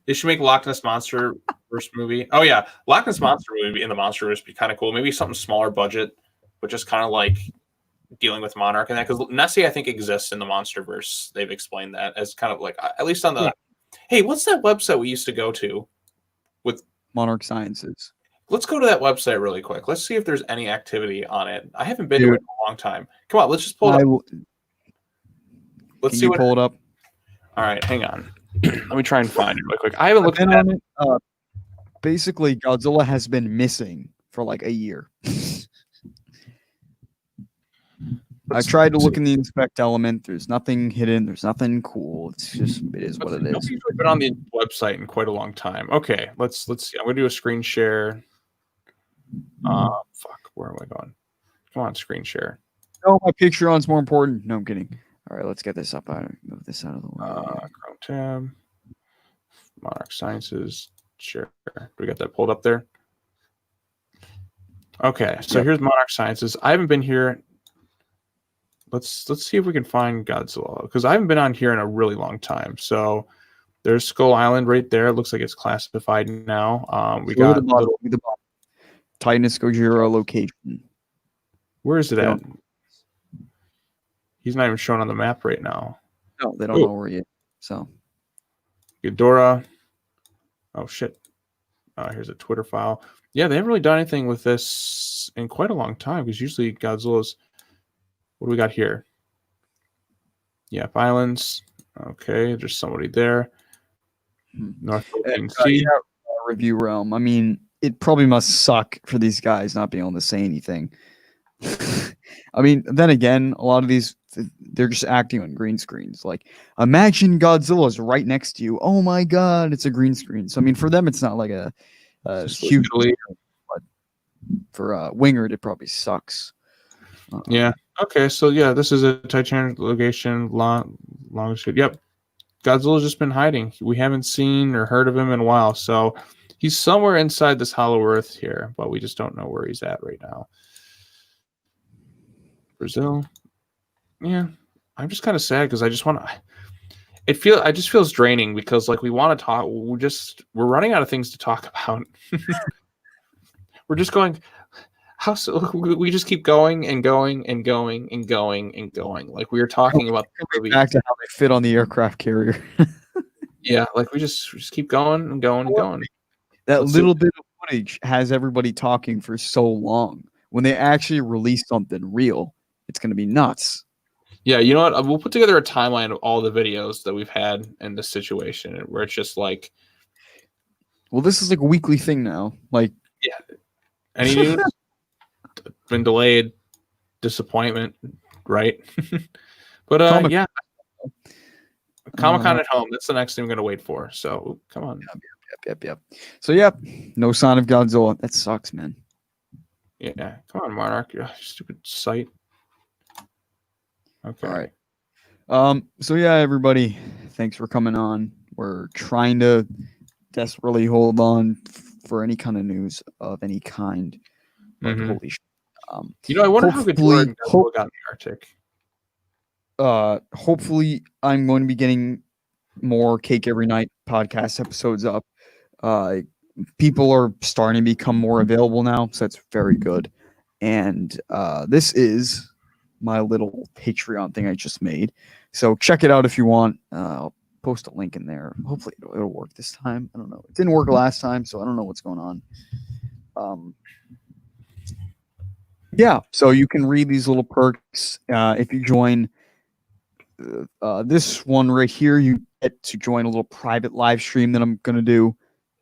They should make Loch Ness Monster verse movie. Oh yeah, Loch Ness Monster movie in the Monsterverse be kind of cool. Maybe something smaller budget, but just kind of like dealing with Monarch and that, because Nessie I think exists in the Monsterverse. They've explained that as kind of like, at least on the. Yeah. Hey, what's that website we used to go to? With Monarch Sciences. Let's go to that website really quick. Let's see if there's any activity on it. I haven't been to it in a long time. Come on, let's just pull it up. Let's see what. Pull it up. All right, hang on. Let me try and find it really quick. I haven't looked at it. Basically, Godzilla has been missing for like a year. I tried to look in the inspect element. There's nothing hidden. There's nothing cool. It's just, it is what it is. Nobody's been on the website in quite a long time. Okay, let's see. I'm gonna do a screen share. Fuck, where am I going? Come on, screen share. No, my Patreon's more important. No, I'm kidding. All right, let's get this up. Move this out of the way. Chrome tab. Monarch Sciences. Share. Do we got that pulled up there? Okay, so here's Monarch Sciences. I haven't been here. Let's see if we can find Godzilla, because I haven't been on here in a really long time. So there's Skull Island right there. It looks like it's classified now. We got the Titanus Gojira location. Where is it at? He's not even shown on the map right now. No, they don't know where he is. So Ghidorah. Oh shit. Here's a Twitter file. Yeah, they haven't really done anything with this in quite a long time, because usually Godzilla's. What do we got here? Yep, Islands. Okay, there's somebody there. North Philippine Sea. Review realm. I mean, it probably must suck for these guys not being able to say anything. I mean, then again, a lot of these, they're just acting on green screens. Like, imagine Godzilla's right next to you. Oh my god, it's a green screen. So I mean, for them, it's not like a huge leap, but for Wingard, it probably sucks. Yeah. Okay. So yeah, this is a Titanic location. Longitude. Yep. Godzilla's just been hiding. We haven't seen or heard of him in a while. So he's somewhere inside this hollow earth here, but we just don't know where he's at right now. Brazil. Yeah. I'm just kind of sad because I just want to. It just feels draining, because like we want to talk. We're running out of things to talk about. We're just going. How so? We just keep going and going and going and going and going. Like we were talking about back to how they fit on the aircraft carrier. Yeah, like we just keep going and going and going. That little bit of footage has everybody talking for so long. When they actually release something real, it's going to be nuts. Yeah, you know what? We'll put together a timeline of all the videos that we've had in this situation, where it's just like, well, this is like a weekly thing now. Like, yeah, any news? Been delayed, disappointment, right? But yeah, Comic-Con at home. That's the next thing I'm gonna wait for. So come on. Yep. So yep, no sign of Godzilla. That sucks, man. Yeah, come on, Monarch. Stupid site. Okay. All right. So yeah, everybody, thanks for coming on. We're trying to desperately hold on for any kind of news of any kind. Holy shit. I wonder how Godzilla got in the Arctic. Hopefully, I'm going to be getting more Cake Every Night podcast episodes up. People are starting to become more available now, so that's very good. And this is my little Patreon thing I just made. So check it out if you want. I'll post a link in there. Hopefully it'll work this time. I don't know. It didn't work last time, so I don't know what's going on. Yeah, so you can read these little perks if you join this one right here. You get to join a little private live stream that I'm going to do.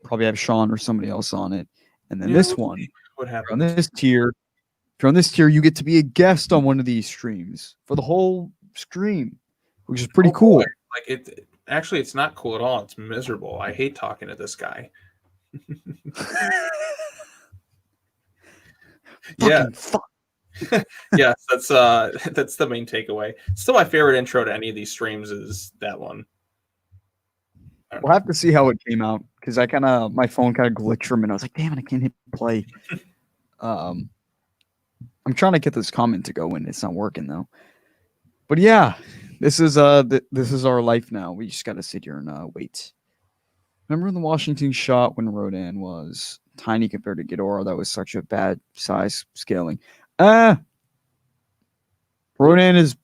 Probably have Sean or somebody else on it. And then this one, what happened? On this tier, if you're on this tier, you get to be a guest on one of these streams for the whole stream, which is pretty cool. Boy. Like actually, it's not cool at all. It's miserable. I hate talking to this guy. Yeah. Yes, that's the main takeaway. Still, my favorite intro to any of these streams is that one. We'll have to see how it came out, because my phone kind of glitched for a minute. I was like, damn it, I can't hit play. I'm trying to get this comment to go in. It's not working though. But yeah, this is this is our life now. We just gotta sit here and wait. Remember the Washington shot when Rodan was tiny compared to Ghidorah? That was such a bad size scaling. Rodan is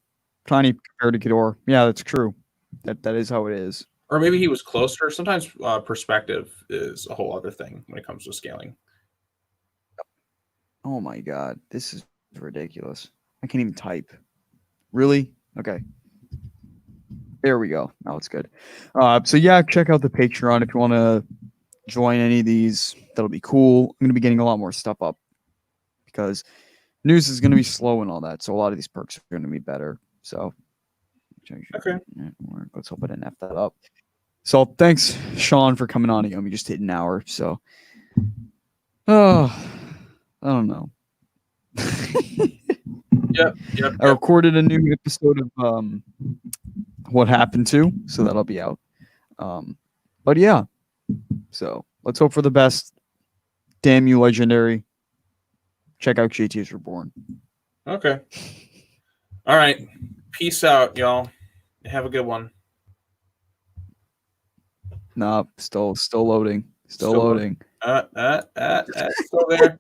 tiny compared to Ghidorah. Yeah, that's true. That is how it is. Or maybe he was closer. Sometimes perspective is a whole other thing when it comes to scaling. Oh my god, this is ridiculous. I can't even type. Really? Okay. There we go. Now it's good. So yeah, check out the Patreon if you want to join any of these. That'll be cool. I'm gonna be getting a lot more stuff up because news is gonna be slow and all that. So a lot of these perks are gonna be better. So Okay. let's hope I didn't F that up. So thanks, Sean, for coming on. We just hit an hour. So I don't know. Yep. I recorded a new episode of What Happened To, so that'll be out. But yeah, so let's hope for the best. Damn you, Legendary. Check out JT's Reborn. Okay. All right. Peace out, y'all. Have a good one. Nah, still loading. Still loading. Still there.